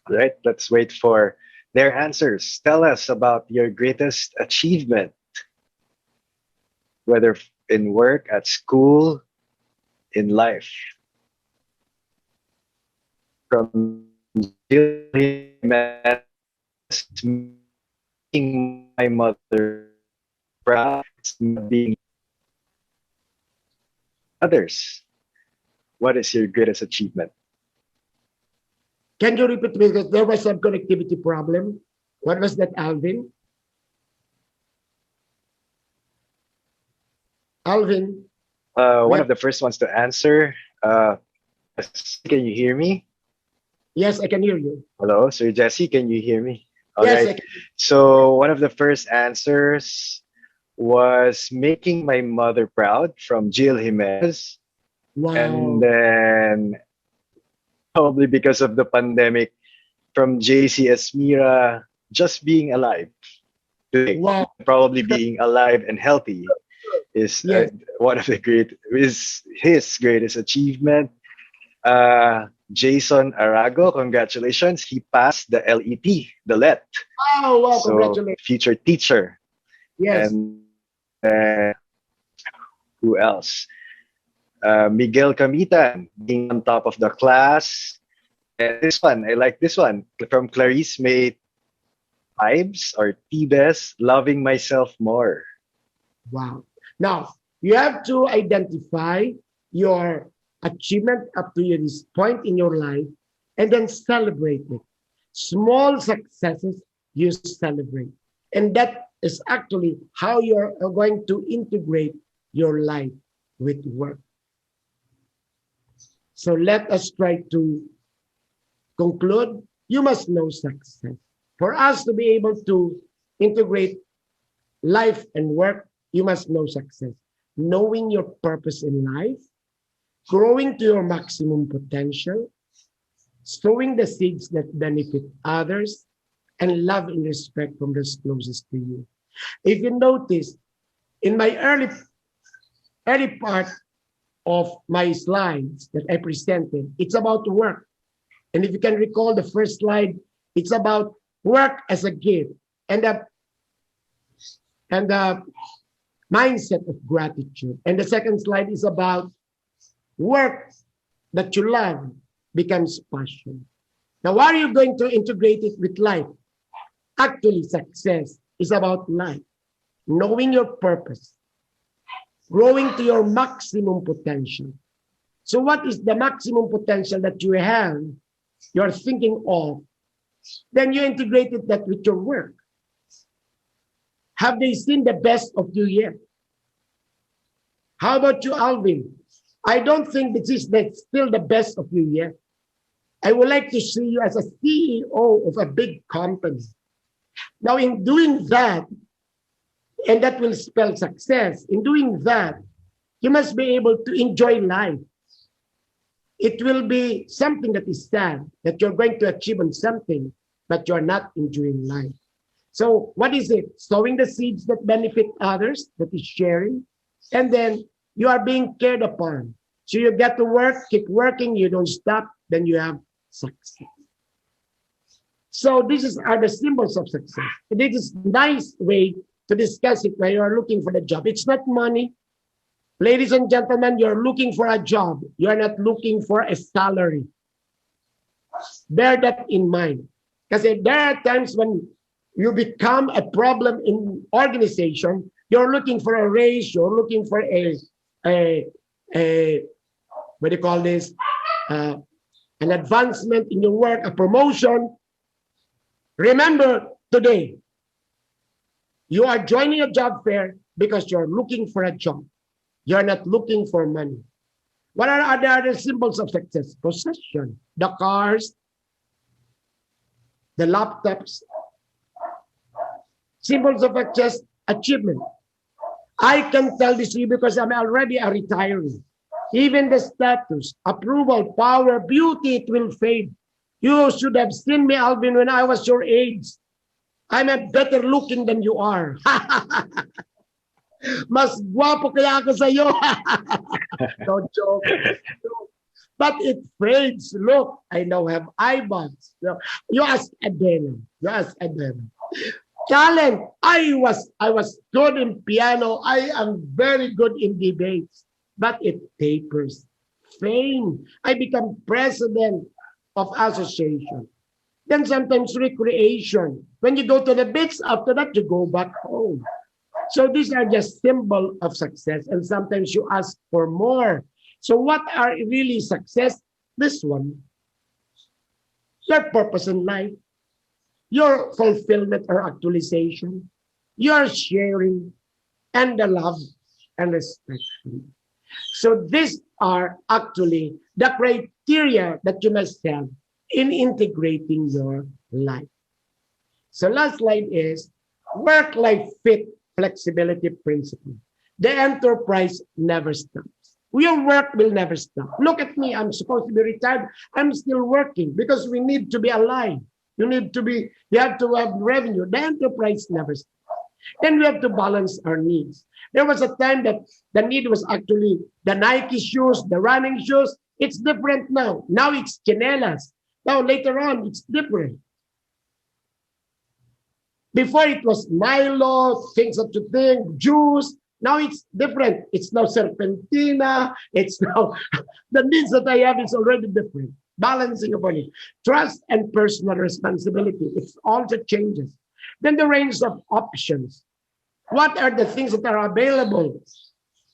Right, let's wait for their answers. Tell us about your greatest achievement, whether in work, at school, in life. From making my mother proud. It's not being others. What is your greatest achievement? Can you repeat because there was some connectivity problem? What was that, Alvin? Alvin, One we of the first ones to answer. Can you hear me? yes, I can hear you. Hello, Sir Jesse. Can you hear me? All Yes, right. So one of the first answers was making my mother proud from Jill Jimenez, and wow, then probably because of the pandemic from JC Esmira, just being alive today, wow, probably being alive and healthy is yes, one of the great is his greatest achievement. Jason Arago, congratulations, he passed the LET, the LET, wow, wow, so congratulations. future teacher. Yes, And who else? Miguel Camitan being on top of the class. And this one, I like this one from Clarice May Vibes or Tibes, loving myself more. wow. Now, you have to identify your achievement up to this point in your life and then celebrate it. Small successes you celebrate. And that is actually how you're going to integrate your life with work. So let us try to conclude. You must know success. For us to be able to integrate life and work, you must know success. Knowing your purpose in life, growing to your maximum potential, sowing the seeds that benefit others, and love and respect from those closest to you. If you notice, in my early part of my slides that I presented, it's about work. And if you can recall the first slide, it's about work as a gift and the mindset of gratitude. And the second slide is about work that you love becomes passion. Now, how are you going to integrate it with life? Actually, success is about life, knowing your purpose, growing to your maximum potential. So what is the maximum potential that you have, you're thinking of? Then you integrated that with your work. Have they seen the best of you yet? How about you, Alvin? I don't think this is still the best of you yet. I would like to see you as a CEO of a big company. Now, in doing that, and that will spell success, in doing that, you must be able to enjoy life. It will be something that is sad that you're going to achieve on something, but you're not enjoying life. So what is it? Sowing the seeds that benefit others, that is sharing. And then you are being cared upon. So you get to work, keep working, you don't stop, then you have success. So are the symbols of success. This is a nice way to discuss it when you are looking for the job. It's not money. Ladies and gentlemen, you're looking for a job. You're not looking for a salary. Bear that in mind. Because there are times when you become a problem in organization, you're looking for a raise, you're looking for a what do you call this? An advancement in your work, a promotion. Remember today, you are joining a job fair because you're looking for a job. You're not looking for money. What are the other symbols of success? Possession, the cars, the laptops. Symbols of success, achievement. I can tell this to you because I'm already a retiree. Even the status, approval, power, beauty, it will fade. You should have seen me, Alvin, when I was your age. I'm a better looking than you are. Mas guwapo kaya ako sa iyo. No joke. But it fades. Look, I now have eyeballs. You ask Adena. You ask Adena. Talent. I was good in piano. I am very good in debates. But it tapers. Fame. I become president of association. Then sometimes recreation. When you go to the beach, after that, you go back home. So these are just symbol of success. And sometimes you ask for more. So what are really success? This one. Your purpose in life, your fulfillment or actualization, your sharing, and the love and respect. So these are actually the criteria that you must have in integrating your life. So last slide is work-life fit flexibility principle. The enterprise never stops. Your work will never stop. Look at me. I'm supposed to be retired. I'm still working because we need to be alive. You have to have revenue. The enterprise never stops. Then we have to balance our needs. There was a time that the need was actually the Nike shoes, the running shoes. It's different now. Now it's chinelas. Now later on, it's different. Before it was Milo, things that you think, juice. Now it's different. It's now serpentina. It's now, the needs that I have is already different. Balancing of money. Trust and personal responsibility. It also changes. Then the range of options. What are the things that are available?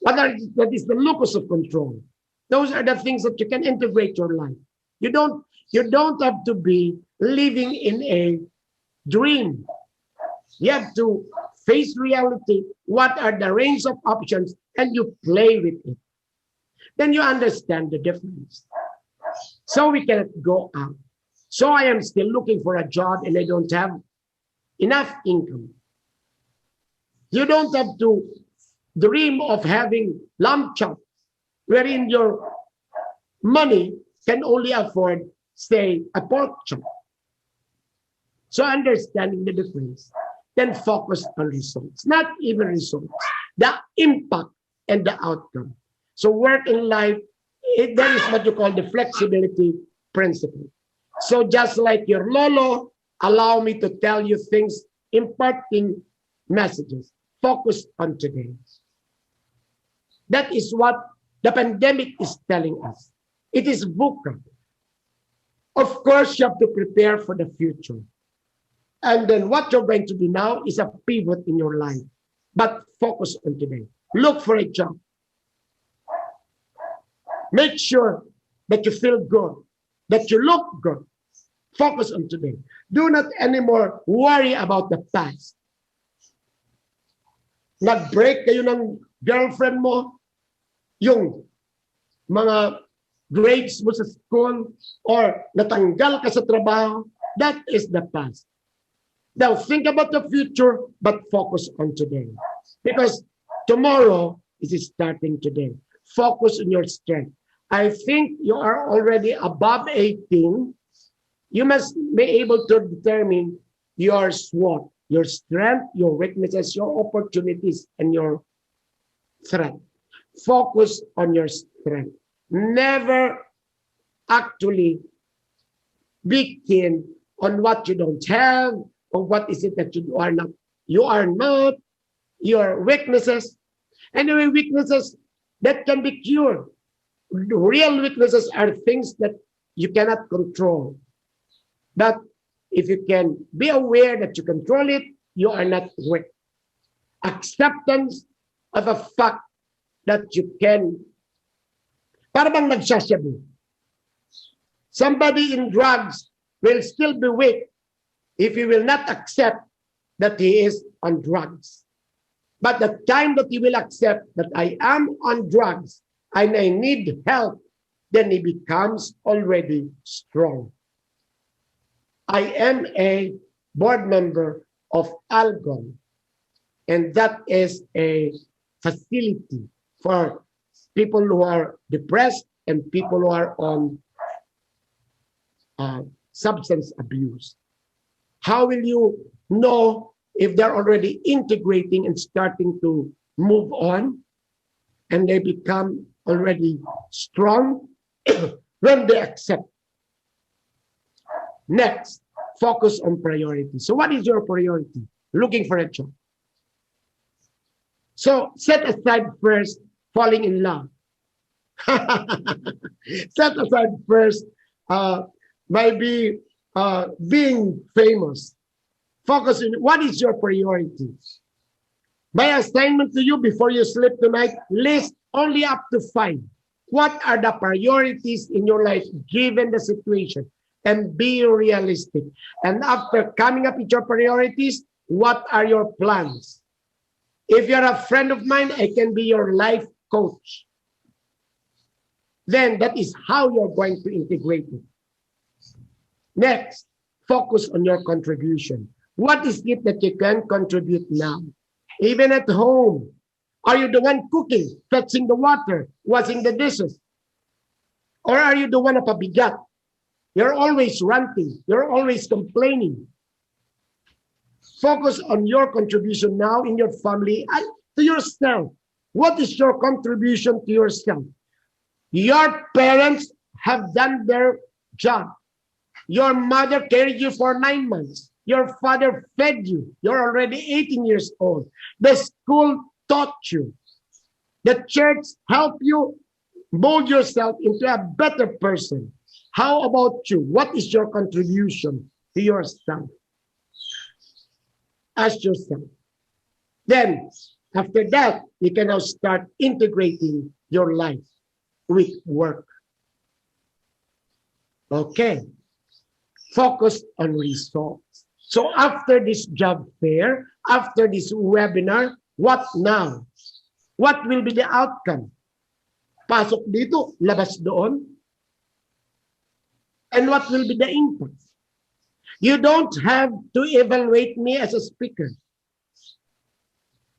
That is the locus of control? Those are the things that you can integrate your life. You don't have to be living in a dream. You have to face reality. What are the range of options? And you play with it. Then you understand the difference. So we cannot go out. So I am still looking for a job and I don't have enough income. You don't have to dream of having lump chop, wherein your money can only afford, say, a pork chop. So understanding the difference, then focus on results, not even results, the impact and the outcome. So work in life, that is what you call the flexibility principle. So just like your lolo, allow me to tell you things, imparting messages. Focus on today. That is what the pandemic is telling us. It is VUCA. Of course, you have to prepare for the future. And then what you're going to do now is a pivot in your life. But focus on today. Look for a job. Make sure that you feel good, that you look good. Focus on today. Do not anymore worry about the past. Nag-break kayo ng girlfriend mo, yung mga grades mo sa school, or natanggal ka sa trabaho, that is the past. Now, think about the future, but focus on today. Because tomorrow is starting today. Focus on your strength. I think you are already above 18. You must be able to determine your SWOT, your strength, your weaknesses, your opportunities, and your threat. Focus on your strength. Never actually be keen on what you don't have, or what is it that you are not. You are not, your weaknesses. Anyway, weaknesses that can be cured. Real weaknesses are things that you cannot control. But if you can be aware that you control it, you are not weak. Acceptance of a fact that you can. Para bang nagsasyabu. Somebody in drugs will still be weak if he will not accept that he is on drugs. But the time that he will accept that I am on drugs and I need help, then he becomes already strong. I am a board member of Algon, and that is a facility for people who are depressed and people who are on substance abuse. How will you know if they're already integrating and starting to move on and they become already strong when they accept? Next, focus on priority. So what is your priority? Looking for a job. So set aside first falling in love. Set aside first maybe being famous. Focus on what is your priority. My assignment to you before you sleep tonight, list only up to 5. What are the priorities in your life given the situation? And be realistic. And after coming up with your priorities, what are your plans? If you're a friend of mine, I can be your life coach. Then that is how you're going to integrate it. Next, focus on your contribution. What is it that you can contribute now? Even at home, are you the one cooking, fetching the water, washing the dishes? Or are you the one of a bigat? You're always ranting. You're always complaining. Focus on your contribution now in your family and to yourself. What is your contribution to yourself? Your parents have done their job. Your mother carried you for 9 months. Your father fed you. You're already 18 years old. The school taught you. The church helped you mold yourself into a better person. How about you? What is your contribution to yourself? Ask yourself. Then, after that, you can now start integrating your life with work. Okay. Focus on results. So after this job fair, after this webinar, what now? What will be the outcome? Pasok dito, labas doon. And what will be the impact? You don't have to evaluate me as a speaker.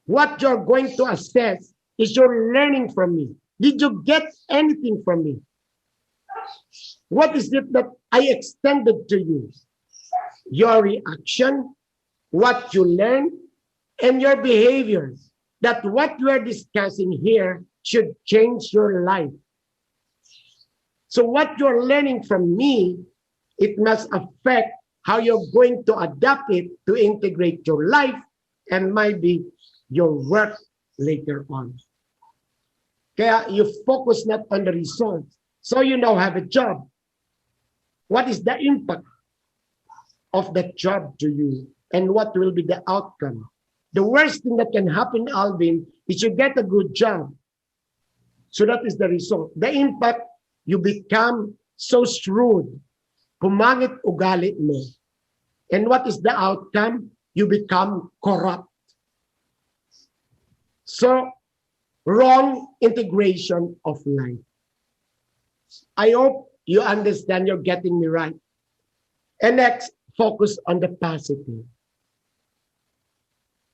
What you're going to assess is your learning from me. Did you get anything from me? What is it that I extended to you? Your reaction, what you learn, and your behaviors. That what we're discussing here should change your life. So what you're learning from me, it must affect how you're going to adapt it to integrate your life and maybe your work later on. Kaya you focus not on the results. So you now have a job. What is the impact of that job to you? And what will be the outcome? The worst thing that can happen, Alvin, is you get a good job. So that is the result. The impact, you become so shrewd. Pumangit ugali mo. And what is the outcome? You become corrupt. So, wrong integration of life. I hope you understand you're getting me right. And next, focus on the positive.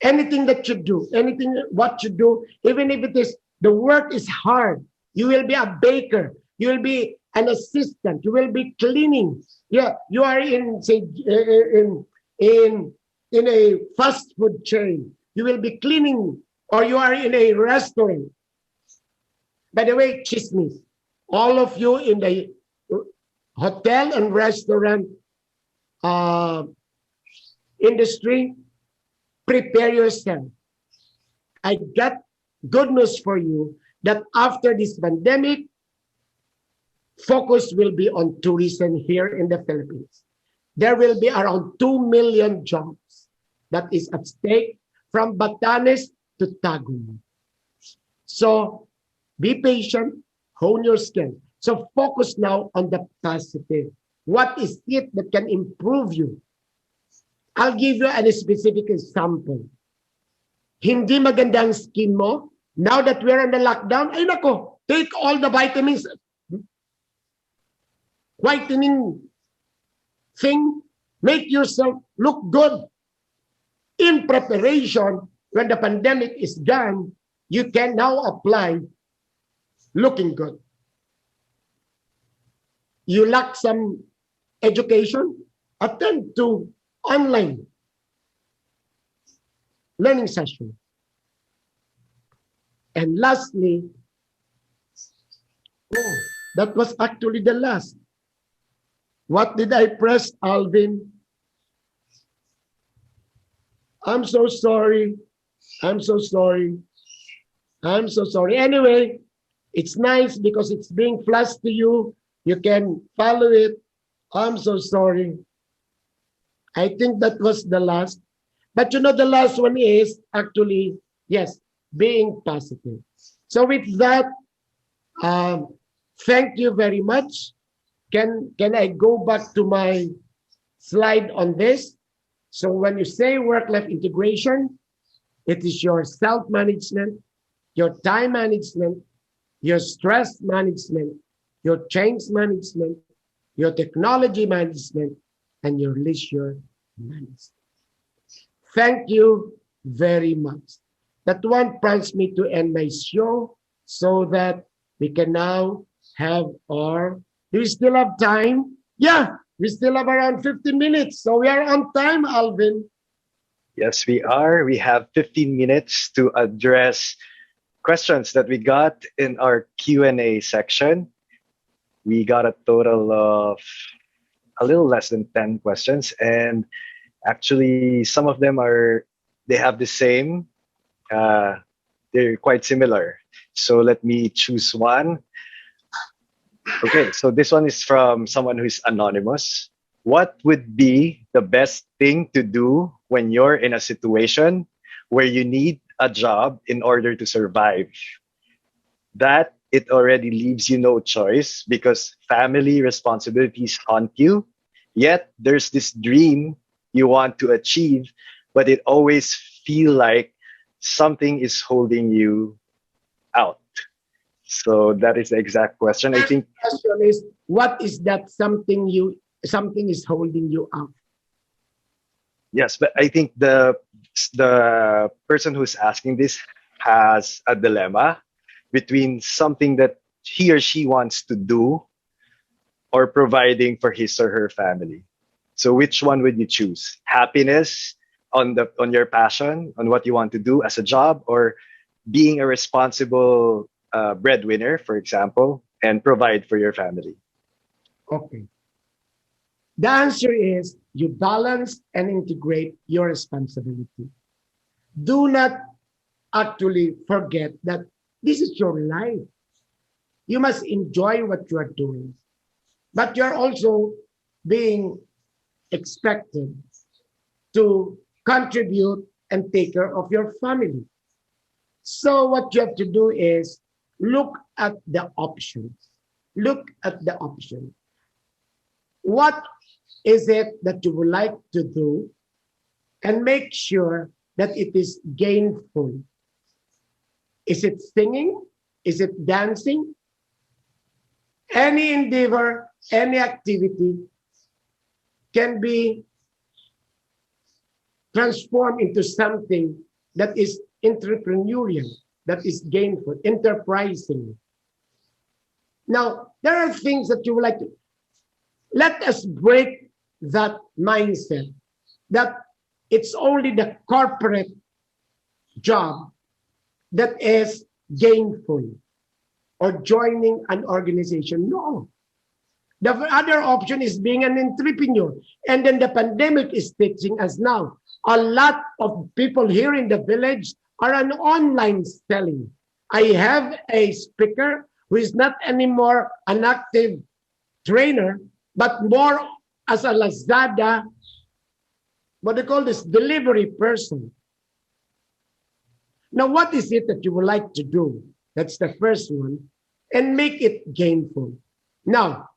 Anything that you do, anything what you do, even if it is, the work is hard. You will be a baker. You will be an assistant. You will be cleaning. Yeah, you are in, say, in a fast food chain. You will be cleaning, or you are in a restaurant. By the way, chismis. All of you in the hotel and restaurant industry, prepare yourself. I got good news for you that after this pandemic, focus will be on tourism here in the Philippines. There will be around 2 million jobs that is at stake from Batanes to Tagum. So be patient, hone your skills. So focus now on the positive. What is it that can improve you? I'll give you a specific example. Hindi maganda ang skin mo. Now that we're in the lockdown, ay nako, take all the vitamins. Whitening thing, make yourself look good. In preparation, when the pandemic is gone, you can now apply looking good. You lack some education, attend to online learning session. And lastly, oh, that was actually the last. What did I press, Alvin? I'm so sorry. I'm so sorry. I'm so sorry. Anyway, it's nice because it's being flashed to you. You can follow it. I'm so sorry. I think that was the last. But the last one is actually, yes, being positive. So with that, um, thank you very much. Can I go back to my slide on this? So when you say work-life integration, it is your self-management, your time management, your stress management, your change management, your technology management, and your leisure management. Thank you very much. That one prompts me to end my show so that we can now have our, do we still have time? Yeah, we still have around 15 minutes. So we are on time, Alvin. Yes, we are. We have 15 minutes to address questions that we got in our Q&A section. We got a total of a little less than 10 questions, and actually some of them they have the same, they're quite similar. So let me choose one. Okay, so this one is from someone who's anonymous. What would be the best thing to do when you're in a situation where you need a job in order to survive? That it already leaves you no choice because family responsibilities haunt you. Yet there's this dream you want to achieve, but it always feel like something is holding you out. So that is the exact question. I And think the question is, what is that something is holding you up? yes, but I think the person who's asking this has a dilemma between something that he or she wants to do or providing for his or her family. So which one would you choose? Happiness on your passion, on what you want to do as a job, or being a responsible breadwinner, for example, and provide for your family? Okay. The answer is you balance and integrate your responsibility. Do not actually forget that this is your life. You must enjoy what you are doing, but you're also being expected to contribute and take care of your family. So what you have to do is look at the options. Look at the option. What is it that you would like to do and make sure that it is gainful? Is it singing? Is it dancing? Any endeavor, any activity can be transformed into something that is entrepreneurial, that is gainful, enterprising. Now, there are things that you would like to, let us break that mindset that it's only the corporate job that is gainful or joining an organization. No. The other option is being an entrepreneur. And then the pandemic is teaching us now. A lot of people here in the village are an online selling. I have a speaker who is not anymore an active trainer, but more as a Lazada, what they call this, delivery person. Now, what is it that you would like to do? That's the first one. And make it gainful. Now,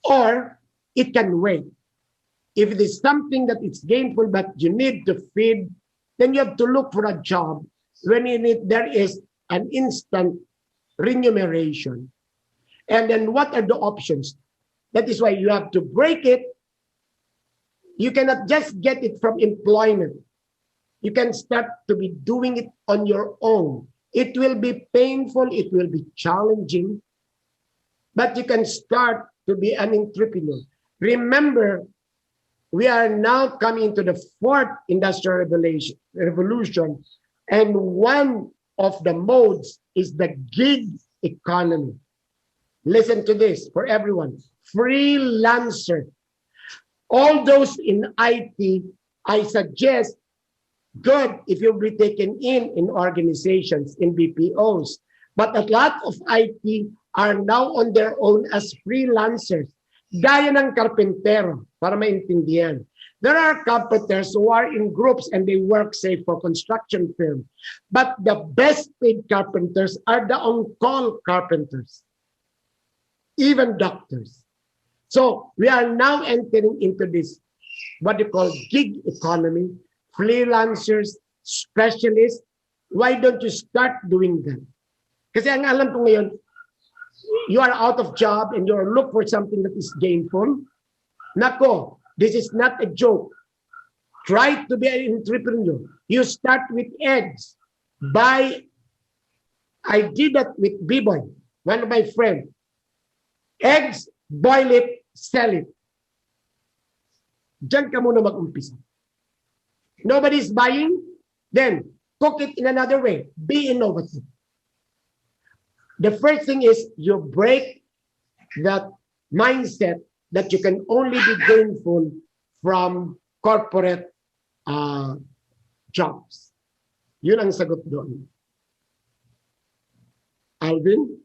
or it can wait. If it is something that is gainful but you need to feed, then you have to look for a job when there is an instant remuneration. And then what are the options? That is why you have to break it. You cannot just get it from employment. You can start to be doing it on your own. It will be painful, it will be challenging, but you can start to be an entrepreneur. Remember, we are now coming to the fourth industrial revolution, and one of the modes is the gig economy. Listen to this for everyone. Freelancer. All those in IT, I suggest good if you'll be taken in organizations, in BPOs. But a lot of IT are now on their own as freelancers. Gaya ng karpentero, para maintindihan. There are carpenters who are in groups and they work, say, for construction firm. But the best paid carpenters are the on-call carpenters, even doctors. So we are now entering into this, what they call gig economy, freelancers, specialists. Why don't you start doing that? Kasi ang alam ko ngayon, you are out of job and you're look for something that is gainful. Nako, this is not a joke. Try to be an entrepreneur. You start with eggs. I did that with B-Boy, one of my friends. Eggs, boil it, sell it. Diyan ka muna mag-umpisa. Nobody's buying, then cook it in another way. Be innovative. The first thing is you break that mindset that you can only be gainful from corporate jobs. Yun ang sagot doon. Alvin?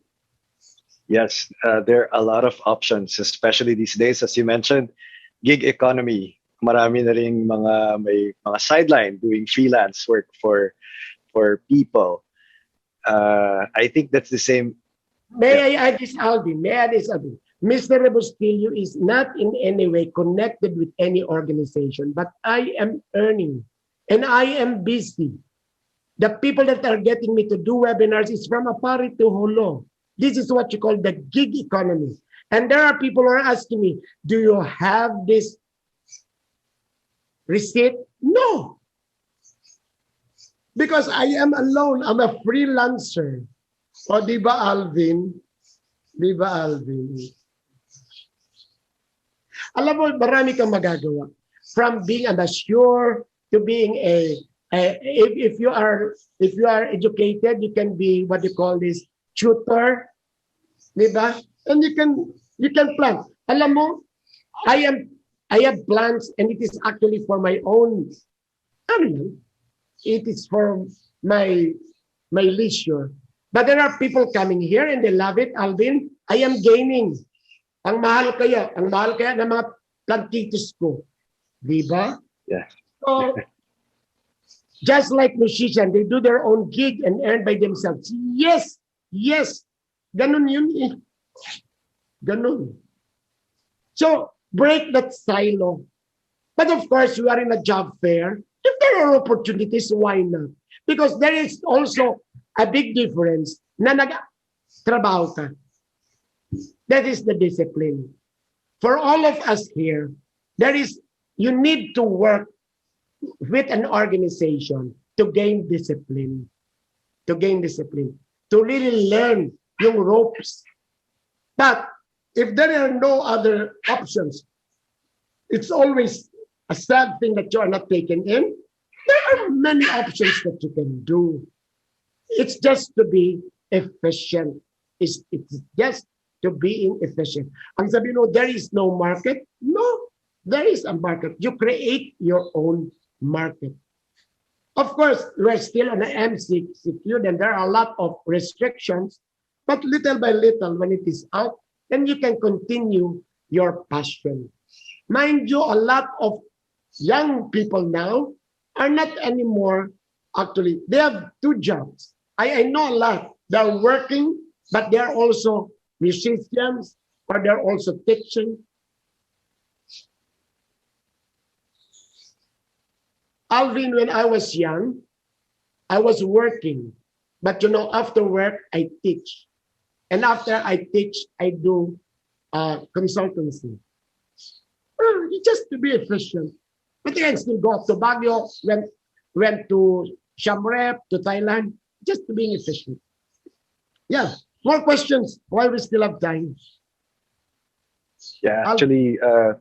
Yes, there are a lot of options, especially these days, as you mentioned, gig economy. Marami na ring may mga sideline doing freelance work for people. I think that's the same. May I add this, Alvin? Mr. Rebustillo is not in any way connected with any organization, but I am earning and I am busy. The people that are getting me to do webinars is from Apari to Holo. This is what you call the gig economy. And there are people who are asking me, do you have this receipt? No. Because I am alone. I'm a freelancer. O, di ba, Alvin? Di ba, Alvin? Alam mo, marami kang magagawa. From being a mature to being if you are educated, you can be what you call this tutor. Di ba? And you can plan. Alam mo, I have plans and it is actually for my own, I don't know, it is for my leisure. But there are people coming here and they love it, Alvin. I am gaining. Ang mahal kaya ng mga plantitos ko. Di ba? Yeah. So, just like musicians, they do their own gig and earn by themselves. Yes. Ganun yun eh. Ganun. So, break that silo. But of course, you are in a job fair. If there are opportunities, why not? Because there is also a big difference na nag-trabaho ka. That is the discipline. For all of us here, you need to work with an organization to gain discipline. To really learn yung ropes. But if there are no other options, it's always a sad thing that you are not taken in. There are many options that you can do. It's just to be efficient. It's just to being efficient. Ang sabi mo, there is no market. No, there is a market. You create your own market. Of course, we're still on the MCQ, and there are a lot of restrictions, but little by little, when it is out, then you can continue your passion. Mind you, a lot of young people now are not anymore, actually, they have two jobs. I know a lot. They're working, but they're also musicians, or they're also teaching. Alvin, when I was young, I was working. But after work, I teach. And after I teach, I do consultancy. Just to be efficient. But I still go to Baguio, went to Siem Reap, to Thailand, just to being efficient. Yeah. More questions while we still have time. Yeah, actually, a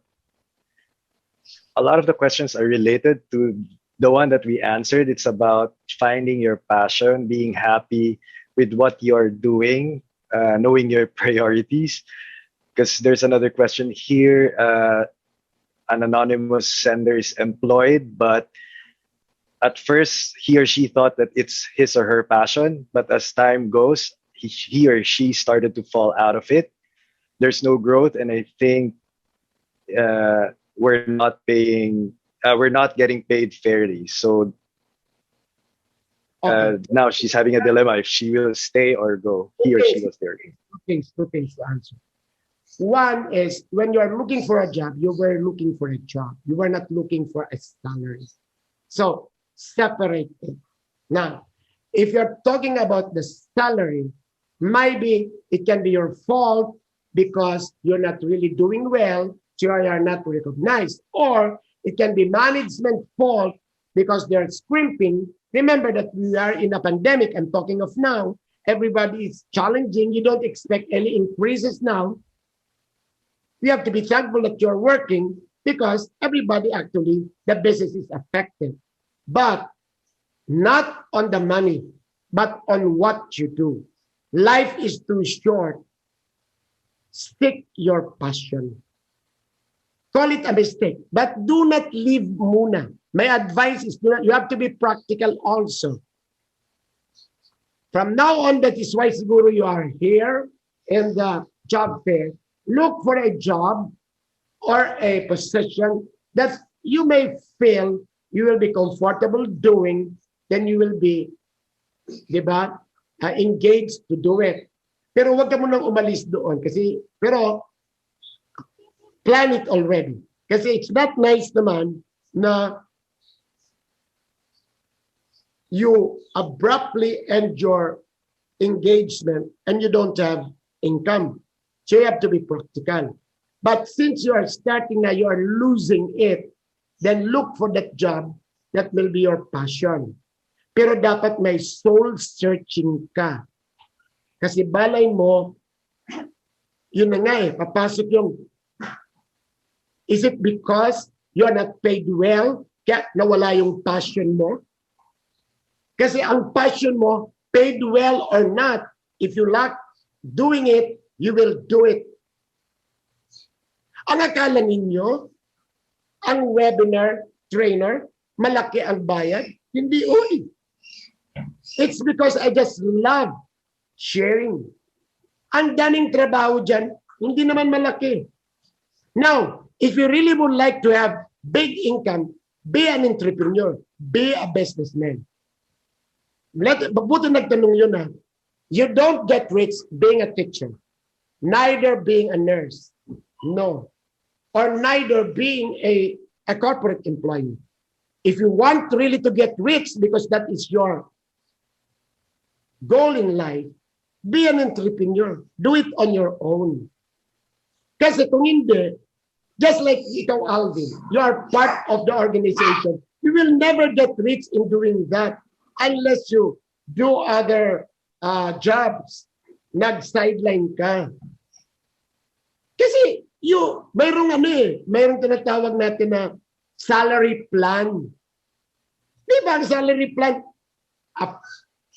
lot of the questions are related to the one that we answered. It's about finding your passion, being happy with what you're doing, knowing your priorities. Because there's another question here. An anonymous sender is employed, but at first he or she thought that it's his or her passion. But as time goes, he or she started to fall out of it. There's no growth, and I think we're not paying we're not getting paid fairly. So Okay. now she's having a dilemma if she will stay or go. He or she will stay or go. Two things to answer. One is when you are looking for a job, you were looking for a job. You were not looking for a salary. So separate it. Now, if you're talking about the salary, maybe it can be your fault because you're not really doing well, so you are not recognized. Or it can be management fault because they're scrimping. Remember that we are in a pandemic. I'm talking of now. Everybody is challenging. You don't expect any increases now. You have to be thankful that you're working because everybody actually, the business is affected. But not on the money, but on what you do. Life is too short. Stick your passion. Call it a mistake, but do not leave muna. My advice is you have to be practical also. From now on, that is why siguro you are here in the job fair. Look for a job or a position that you may feel you will be comfortable doing, then you will be, di ba, engaged to do it. Pero huwag ka munang umalis doon pero plan it already. Kasi it's not nice naman na you abruptly end your engagement and you don't have income. So you have to be practical. But since you are starting now, you are losing it, then look for that job that will be your passion. Pero dapat may soul searching ka. Kasi balay mo, yun na nga papasok yung, is it because you are not paid well, kaya nawala yung passion mo? Kasi ang passion mo, paid well or not, if you like doing it, you will do it. Ang akala ninyo, ang webinar trainer, malaki ang bayad? Hindi, uy. It's because I just love sharing. Ang daming trabaho dyan, hindi naman malaki. Now, if you really would like to have big income, be an entrepreneur, be a businessman. Mabuti nagtanong yun ha. You don't get rich being a teacher, neither being a nurse, no, or neither being a corporate employee. If you want really to get rich because that is your goal in life, be an entrepreneur. Do it on your own. Kasi kung hindi, just like ikaw, Alvin, you are part of the organization. You will never get rich in doing that unless you do other jobs. Nag-sideline ka. Kasi mayroong tinatawag natin na salary plan. Di ba ang salary plan?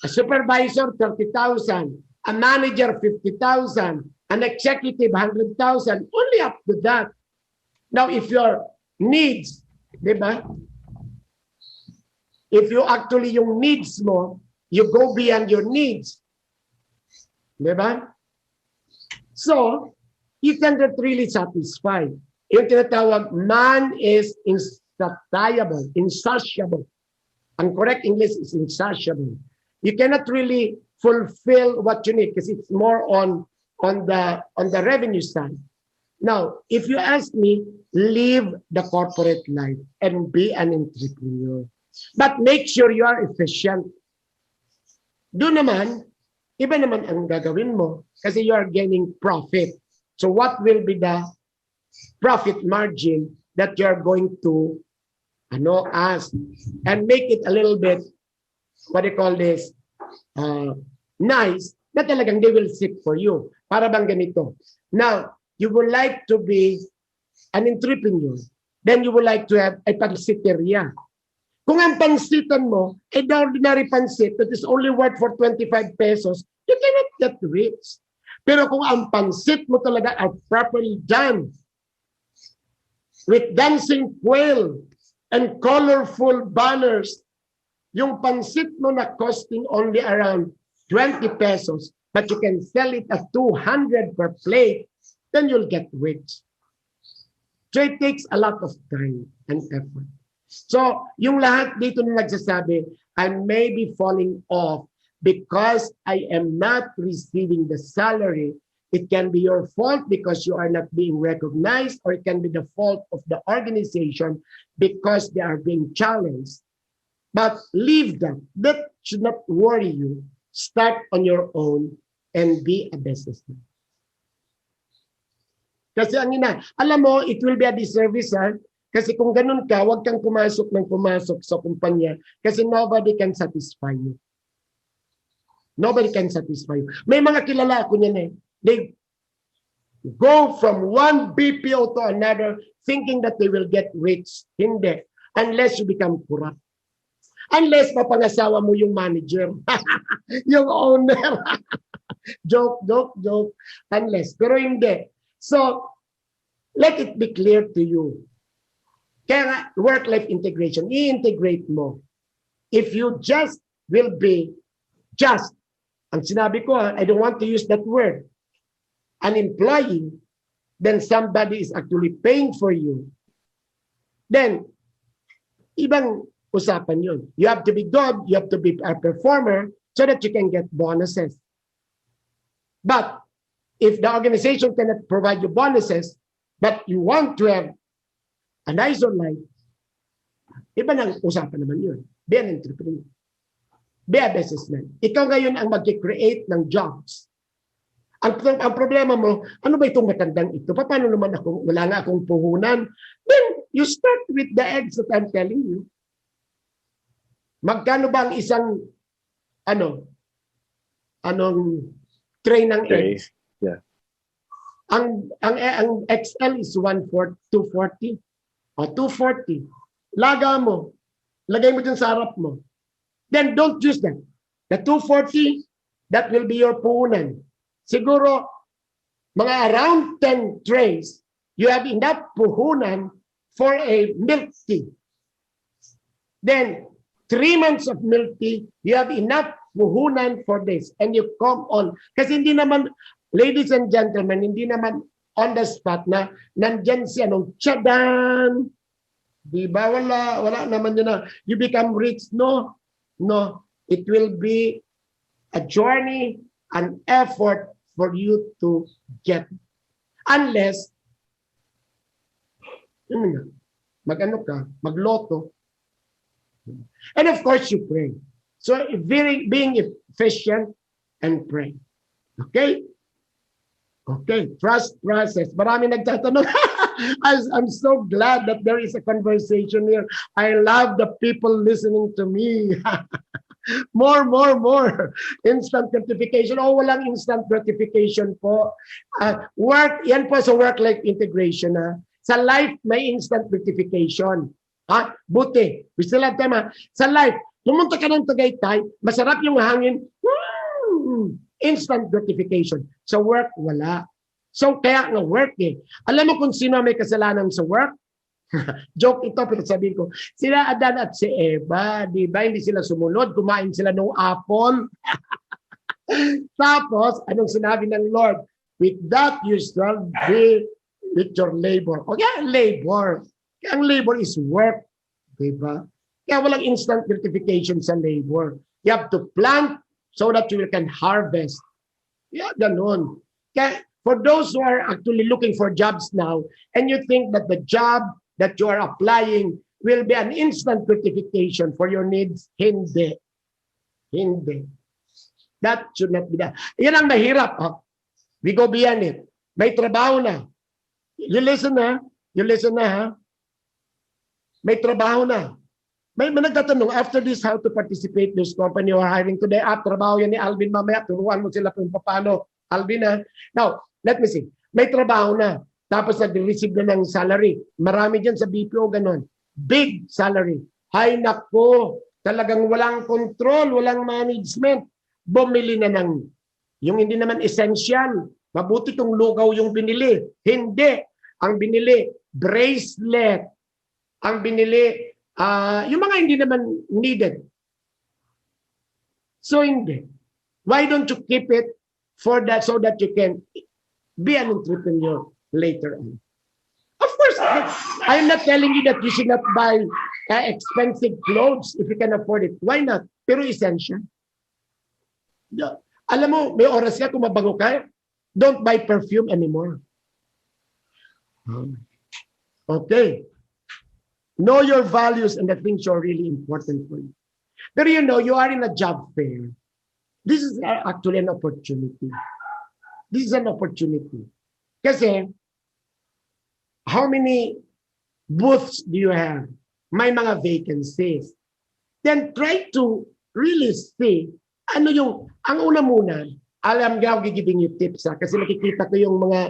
A supervisor, 30,000. A manager, 50,000. An executive, 100,000. Only up to that. Now, if your needs, di ba? If you actually yung needs mo, you go beyond your needs. Di ba? So, you cannot really satisfy. Yung tinatawag, man is insatiable, insatiable. Ang correct English is insatiable. You cannot really fulfill what you need because it's more on the revenue side. Now, if you ask me, live the corporate life and be an entrepreneur. But make sure you are efficient. Doon naman, iba naman ang gagawin mo kasi you are gaining profit. So what will be the profit margin that you are going to ask and make it a little bit, what do you call this, nice, na talagang they will seek for you. Para bang ganito. Now, you would like to be an entrepreneur, then you would like to have a pansiteria. Kung ang pansitan mo, the ordinary pansit that is only worth for 25 pesos, you cannot get rich. Pero kung ang pansit mo talaga are properly done, with dancing quail and colorful banners, yung pansit mo na costing only around 20 pesos, but you can sell it at 200 per plate, then you'll get rich. So it takes a lot of time and effort. So, yung lahat dito na nagsasabi, I may be falling off because I am not receiving the salary. It can be your fault because you are not being recognized, or it can be the fault of the organization because they are being challenged. But leave that. That should not worry you. Start on your own and be a businessman. Kasi ang ina, alam mo, it will be a disservice, ha? Kasi kung ganun ka, huwag kang pumasok ng pumasok sa kumpanya kasi nobody can satisfy you. Nobody can satisfy you. May mga kilala ako niyan eh. They go from one BPO to another thinking that they will get rich. Hindi. Unless you become corrupt. Unless mapangasawa mo yung manager. Yung owner. Joke. Unless. Pero hindi. So, let it be clear to you. Kaya work-life integration, i-integrate mo. If you just will be just, ang sinabi ko, I don't want to use that word, an employee, then somebody is actually paying for you. Then, ibang usapan yun. You have to be good, you have to be a performer so that you can get bonuses. But, if the organization cannot provide you bonuses, but you want to have a nicer life, iba nang usapan naman yun. Be an entrepreneur. Be a businessman. Ikaw ngayon ang mag-create ng jobs. Ang problema mo, ano ba itong matandang ito? Paano naman ako, wala nga akong puhunan? Then, you start with the eggs that I'm telling you. Magkano ba ang isang, anong tray ng eggs? Yeah. Ang XL is 240 o 240. Laga mo. Lagay mo dyan sa harap mo. Then don't use that. The 240, that will be your puhunan. Siguro, mga around 10 trays, you have enough puhunan for a milk tea. Then, 3 months of milk tea, you have enough puhunan for this. And you come on. Kasi hindi naman, ladies and gentlemen, hindi naman on the spot na nandyan siya nung tsadan. Diba? Wala naman yun na you become rich. No. It will be a journey, an effort for you to get. Unless, magloto. And of course, you pray. So, being efficient and pray. Okay? Okay, trust process. Marami nagtatanong. I'm so glad that there is a conversation here. I love the people listening to me. More. Instant gratification. Oh, walang instant gratification po. Yan po sa work-life integration. Sa life, may instant gratification. Buti. We still have time. Sa life, pumunta ka ng Tagaytay, masarap yung hangin. Instant gratification. Sa work, wala. So, kaya nga work eh. Alam mo kung sino may kasalanan sa work? Joke ito, pero sabihin ko, sila Adan at si Eva, di ba? Hindi sila sumunod, kumain sila ng apple. Tapos, anong sinabi ng Lord? With that you shall be with your labor. O kaya labor. Kaya ang labor is work. Di ba? Kaya walang instant gratification sa labor. You have to plant so that you can harvest. Yeah, ganun. Kaya for those who are actually looking for jobs now, and you think that the job that you are applying will be an instant gratification for your needs, hindi. That should not be that. Yan ang mahirap. We go beyond it. May trabaho na. You listen na. May trabaho na. May nagtatanong, after this, how to participate in this company you are hiring today? Trabaho yan ni Alvin mamaya. Turuan mo sila kung paano. Alvin, Now, let me see. May trabaho na. Tapos nag-receive na ng salary. Marami dyan sa BPO, ganon. Big salary. Hay nako, talagang walang control, walang management. Bumili na ng, yung hindi naman essential. Mabuti itong lugaw yung binili. Hindi. Ang binili, bracelet. Ang binili, yung mga hindi naman needed. So hindi. Why don't you keep it for that so that you can be an entrepreneur later on? Of course, I'm not telling you that you should not buy expensive clothes if you can afford it. Why not? Pero essential. Yeah. Alam mo, may oras ka kung mabango ka, don't buy perfume anymore. Okay. Know your values and the things are really important for you. But you know, you are in a job fair. This is actually an opportunity. This is an opportunity. Kasi, how many booths do you have? May mga vacancies. Then try to really see, ano yung, ang una muna, alam nga, I'll be giving you tips kasi nakikita ko yung mga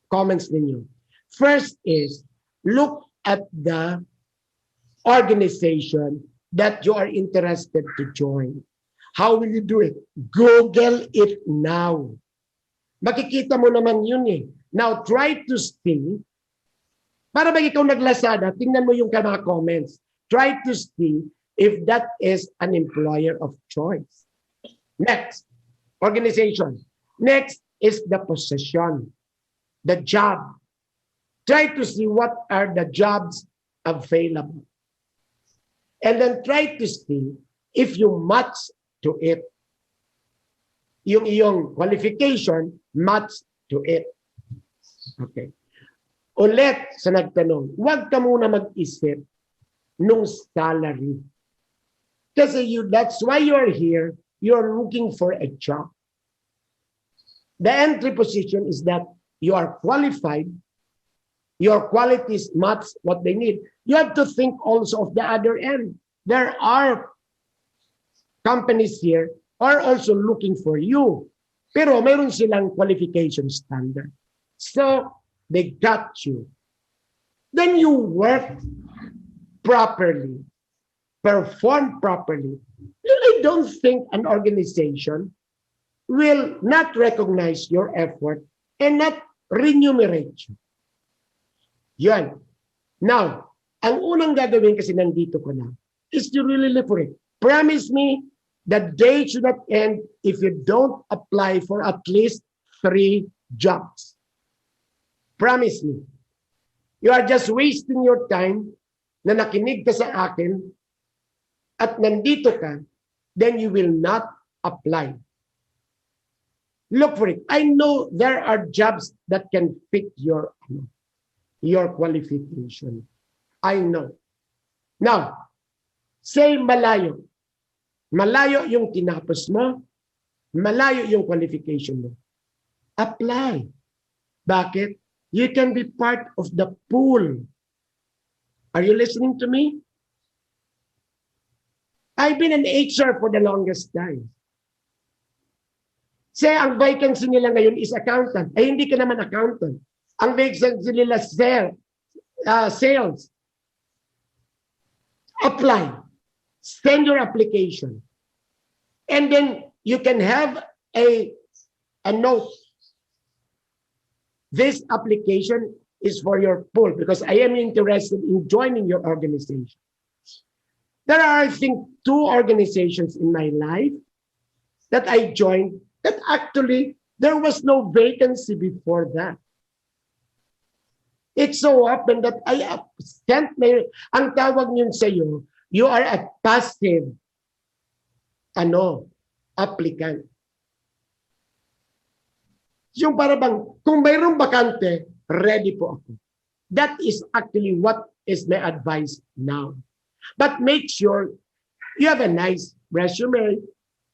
comments ninyo. First is, look at the organization that you are interested to join. How will you do it? Google it now. Makikita mo naman yun eh. Now, try to see, para pag ikaw naglasada, tingnan mo yung mga comments. Try to see if that is an employer of choice. Next, organization. Next is the position, the job. Try to see what are the jobs available. And then try to see if you match to it. Yung iyong qualification match to it. Okay. Ulit sa nagtanong, huwag ka muna mag-isip nung salary. Kasi that's why you're here. You're looking for a job. The entry position is that you are qualified. Your qualities match what they need. You have to think also of the other end. There are companies here are also looking for you. Pero mayroon silang qualification standard. So, they got you. Then you work properly, perform properly. I don't think an organization will not recognize your effort and not remunerate you. Yan. Now, ang unang gagawin kasi nandito ko na is to really live for it. Promise me that day should not end if you don't apply for at least 3 jobs. Promise me. You are just wasting your time na nakinig ka sa akin at nandito ka, then you will not apply. Look for it. I know there are jobs that can fit your qualification. I know. Now, say malayo. Malayo yung tinapos mo, malayo yung qualification mo. Apply. Bakit? You can be part of the pool. Are you listening to me? I've been an HR for the longest time. Say, ang vacancy nila ngayon is accountant. Ay, hindi ka naman accountant. Ang vacancy nila sales. Apply. Send your application. And then you can have a note. This application is for your pool because I am interested in joining your organization. There are, I think, 2 organizations in my life that I joined that actually there was no vacancy before that. It so happened that I sent ang tawag niyon sa iyo, you are a passive applicant. Yung para bang, kung mayroong bakante, ready po ako. That is actually what is my advice now. But make sure you have a nice resume.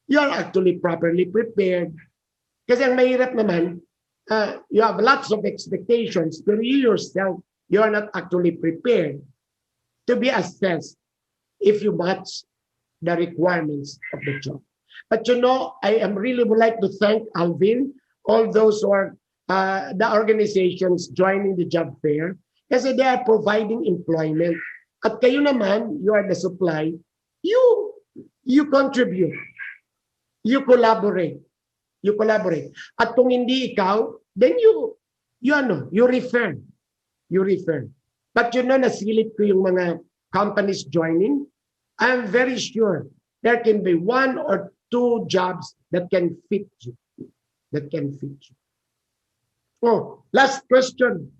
You are actually properly prepared. Kasi ang mahirap naman, you have lots of expectations, but you yourself, you are not actually prepared to be assessed if you match the requirements of the job. But you know, I am really would like to thank Alvin, all those who are the organizations joining the job fair, kasi they are providing employment. At kayo naman, you are the supply, you contribute, you collaborate. At kung hindi ikaw, then you refer. You refer. But you know, nasilip ko yung mga companies joining. I am very sure there can be 1 or 2 jobs that can fit you. Oh, last question.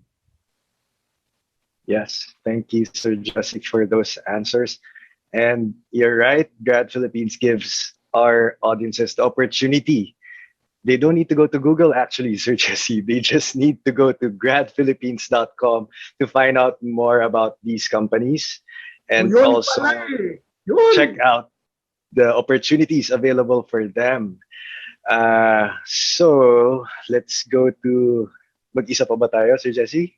Yes, thank you, Sir Jesse, for those answers. And you're right, Grad Philippines gives our audiences the opportunity. They don't need to go to Google, actually, Sir Jesse. They just need to go to gradphilippines.com to find out more about these companies O and yun also pala eh. Yun. check out the opportunities available for them. So let's go to mag-isa pa ba tayo, Sir Jesse?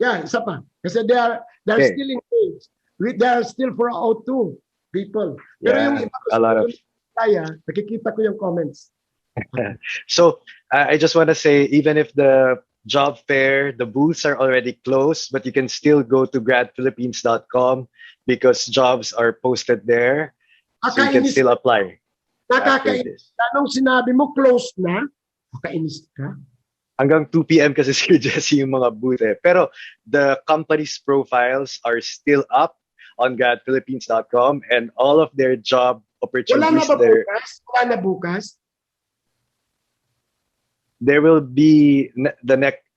Yeah, isa pa. Kasi they're Okay. still engaged. They are still for O2 people. Pero yung Yeah, iba a lot of. kaya, nakikita ko yung comments. So I just want to say, even if the job fair, the booths are already closed, but you can still go to gradphilippines.com because jobs are posted there. So you can Nakakainis, still apply after nakakainis. this. Anong sinabi mo, closed na? Nakakainis ka? Hanggang 2 p.m. kasi Sir Jesse yung mga booth eh. Pero the company's profiles are still up on gradphilippines.com and all of their job Wala na opportunities ba there. bukas? Wala na bukas? There will be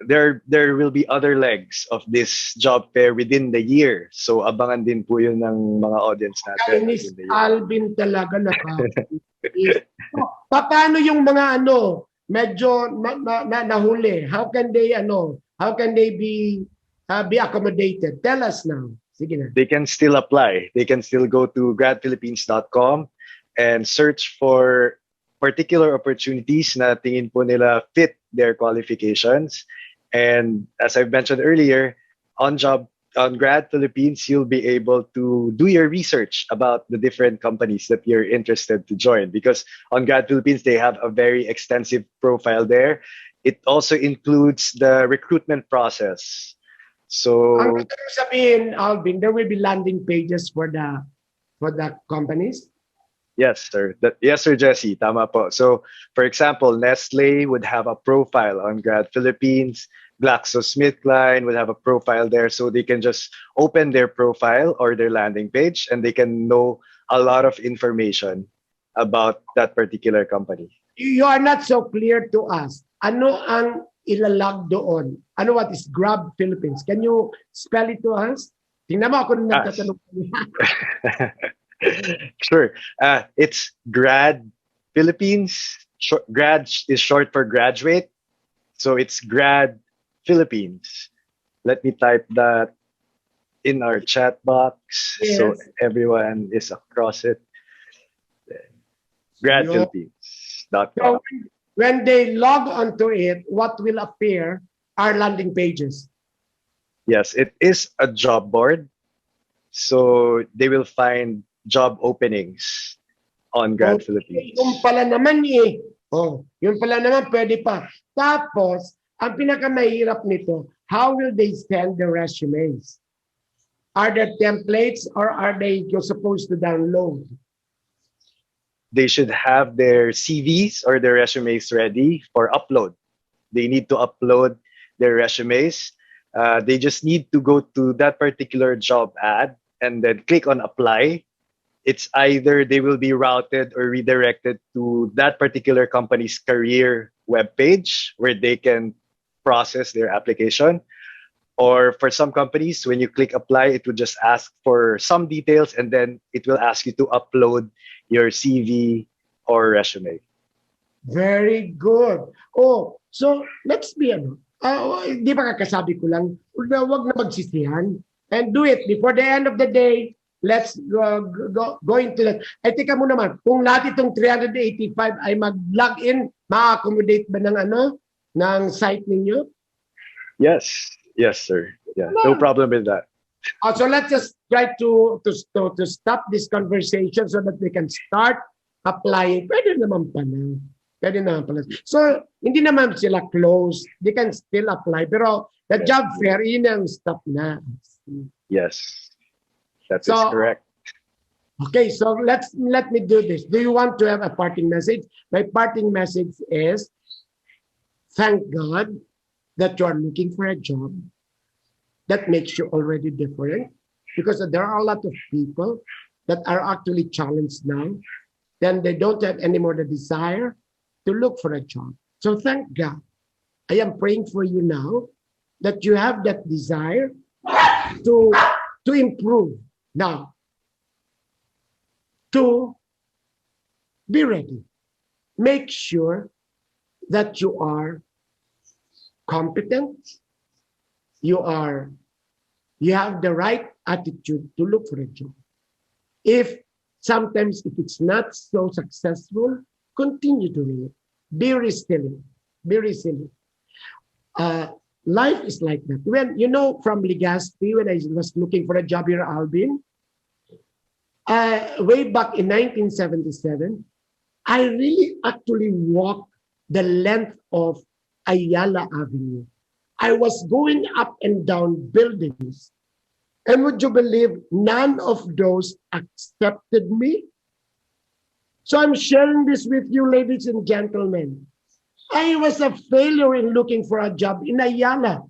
there will be other legs of this job fair within the year. So abangan din po yun ng mga audience natin Kainis, within the year. Alvin talaga nakakainis. Paano yung mga medyo nahuli? How can they be accommodated? Tell us now. Sige na. They can still apply. They can still go to gradphilippines.com and search for particular opportunities na tingin po nila fit their qualifications. And as I've mentioned earlier, on Grad Philippines, you'll be able to do your research about the different companies that you're interested to join. Because on Grad Philippines, they have a very extensive profile there. It also includes the recruitment process. So, Ang gusto ko sabihin, Alvin, there will be landing pages for the companies. yes, sir. Yes, Sir Jesse. Tama po. So, for example, Nestle would have a profile on Grad Philippines. GlaxoSmithKline would have a profile there, so they can just open their profile or their landing page, and they can know a lot of information about that particular company. You are not so clear to us. Ano ang ilalag doon? What is Grab Philippines? Can you spell it to us? Tingnan mo ako nung nagtatanong. Sure. It's Grad Philippines. Grad is short for graduate. So it's Grad Philippines. Let me type that in our chat box so Yes. everyone is across it. GradPhilippines.com. So when they log onto it, what will appear are landing pages. Yes, it is a job board. So they will find job openings on Grad Philippines. Yung pala naman eh. Yung pala naman pwede pa. Tapos, ang pinakamahirap nito, how will they send the resumes? Are there templates or are they supposed to download? They should have their CVs or their resumes ready for upload. They need to upload their resumes. They just need to go to that particular job ad and then click on apply. It's either they will be routed or redirected to that particular company's career webpage where they can process their application. Or for some companies, when you click apply, it will just ask for some details and then it will ask you to upload your CV or resume. Very good. So let's be di ba kakasabi ko lang, wag na magsisihan and do it before the end of the day. Let's go into that. Ay, teka mo naman, kung lahat itong 385 ay mag-log in, ma-accommodate ba ng site ninyo? Yes, sir. Yeah, no problem with that. So let's just try to stop this conversation so that we can start applying. Pwede naman pala. So, hindi naman sila closed. They can still apply. Pero the job fair, yun ang stop na. Yes, that is correct. Okay, so let me do this. Do you want to have a parting message? My parting message is, thank God that you are looking for a job that makes you already different, because there are a lot of people that are actually challenged now. Then they don't have any more the desire to look for a job. So thank God. I am praying for you now that you have that desire to to improve. Now, to be ready. Make sure that you are competent, you have the right attitude to look for a job. If sometimes if it's not so successful, continue doing it. Be resilient. Be resilient. Life is like that. When from Legazpi, when I was looking for a job here, Alvin, way back in 1977, I really actually walked the length of Ayala Avenue. I was going up and down buildings. And would you believe none of those accepted me? So I'm sharing this with you, ladies and gentlemen. I was a failure in looking for a job in Ayala.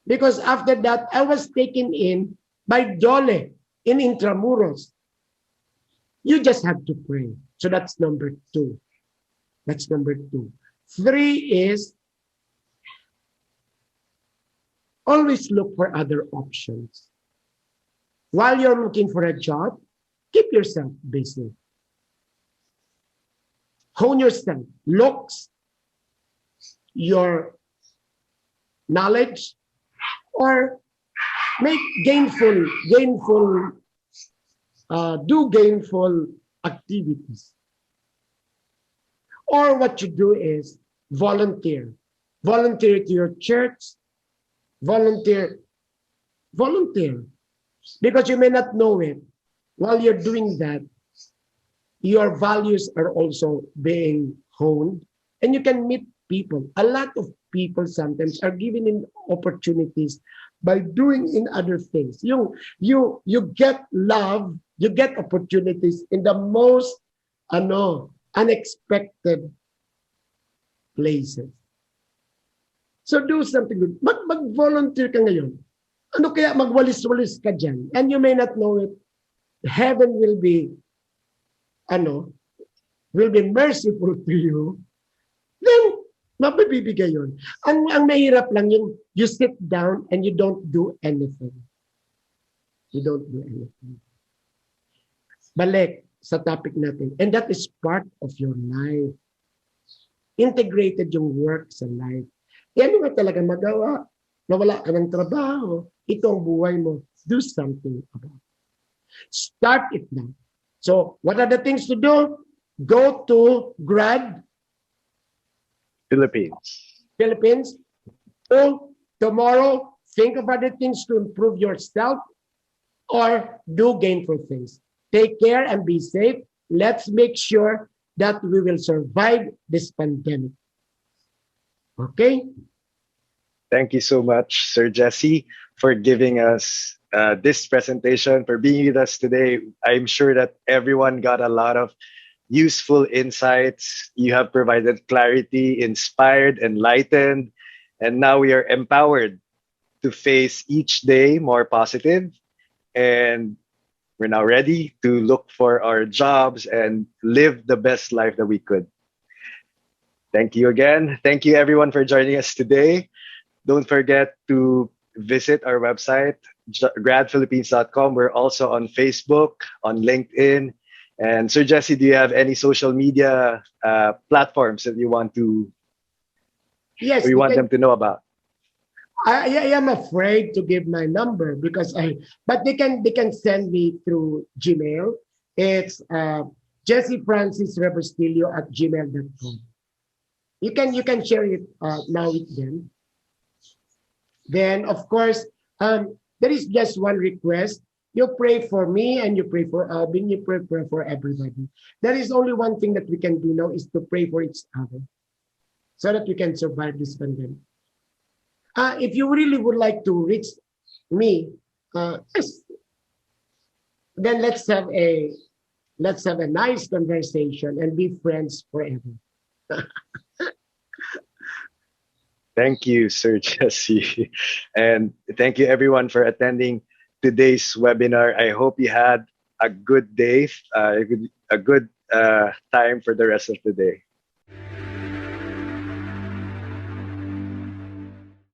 Because after that, I was taken in by Dole in Intramuros. You just have to pray. So that's number 2. That's number 2. 3 is always look for other options. While you're looking for a job, keep yourself busy. Hone yourself, looks, your knowledge, or make do gainful activities. Or what you do is volunteer. Volunteer to your church. Volunteer. Because you may not know it. While you're doing that, your values are also being honed. And you can meet people. A lot of people sometimes are given in opportunities by doing in other things. You get love, you get opportunities in the most unexpected places. So do something good. Mag-volunteer ka ngayon. Ano kaya magwalis-walis ka dyan? And you may not know it. Heaven will be merciful to you. Then, mapabibigay yun. Ang mahirap lang yung you sit down and you don't do anything. You don't do anything. Balik sa topic natin. And that is part of your life. Integrated yung work sa life. Yan nga talaga magawa. Nawala ka ng trabaho. Ito ang buhay mo. Do something about it. Start it now. So, what are the things to do? Go to Grad Philippines. So, tomorrow, think of other things to improve yourself or do gainful things. Take care and be safe. Let's make sure that we will survive this pandemic. Okay? Thank you so much, Sir Jesse, for giving us this presentation, for being with us today. I'm sure that everyone got a lot of useful insights. You have provided clarity, inspired, enlightened, and now we are empowered to face each day more positive. And we're now ready to look for our jobs and live the best life that we could. Thank you again. Thank you everyone for joining us today. Don't forget to visit our website, gradphilippines.com. We're also on Facebook, on LinkedIn. And Sir Jesse, do you have any social media platforms that you want to, yes, or you want them to know about? I am afraid to give my number because but they can send me through Gmail. It's Jesse Francis Rebustillo at gmail.com. You can share it now with them. Then of course, there is just one request. You pray for me and you pray for Alvin, you pray for everybody. There is only one thing that we can do now is to pray for each other so that we can survive this pandemic. If you really would like to reach me, then let's have a nice conversation and be friends forever. Thank you, Sir Jesse. And thank you everyone for attending today's webinar. I hope you had a good day, a good time for the rest of the day.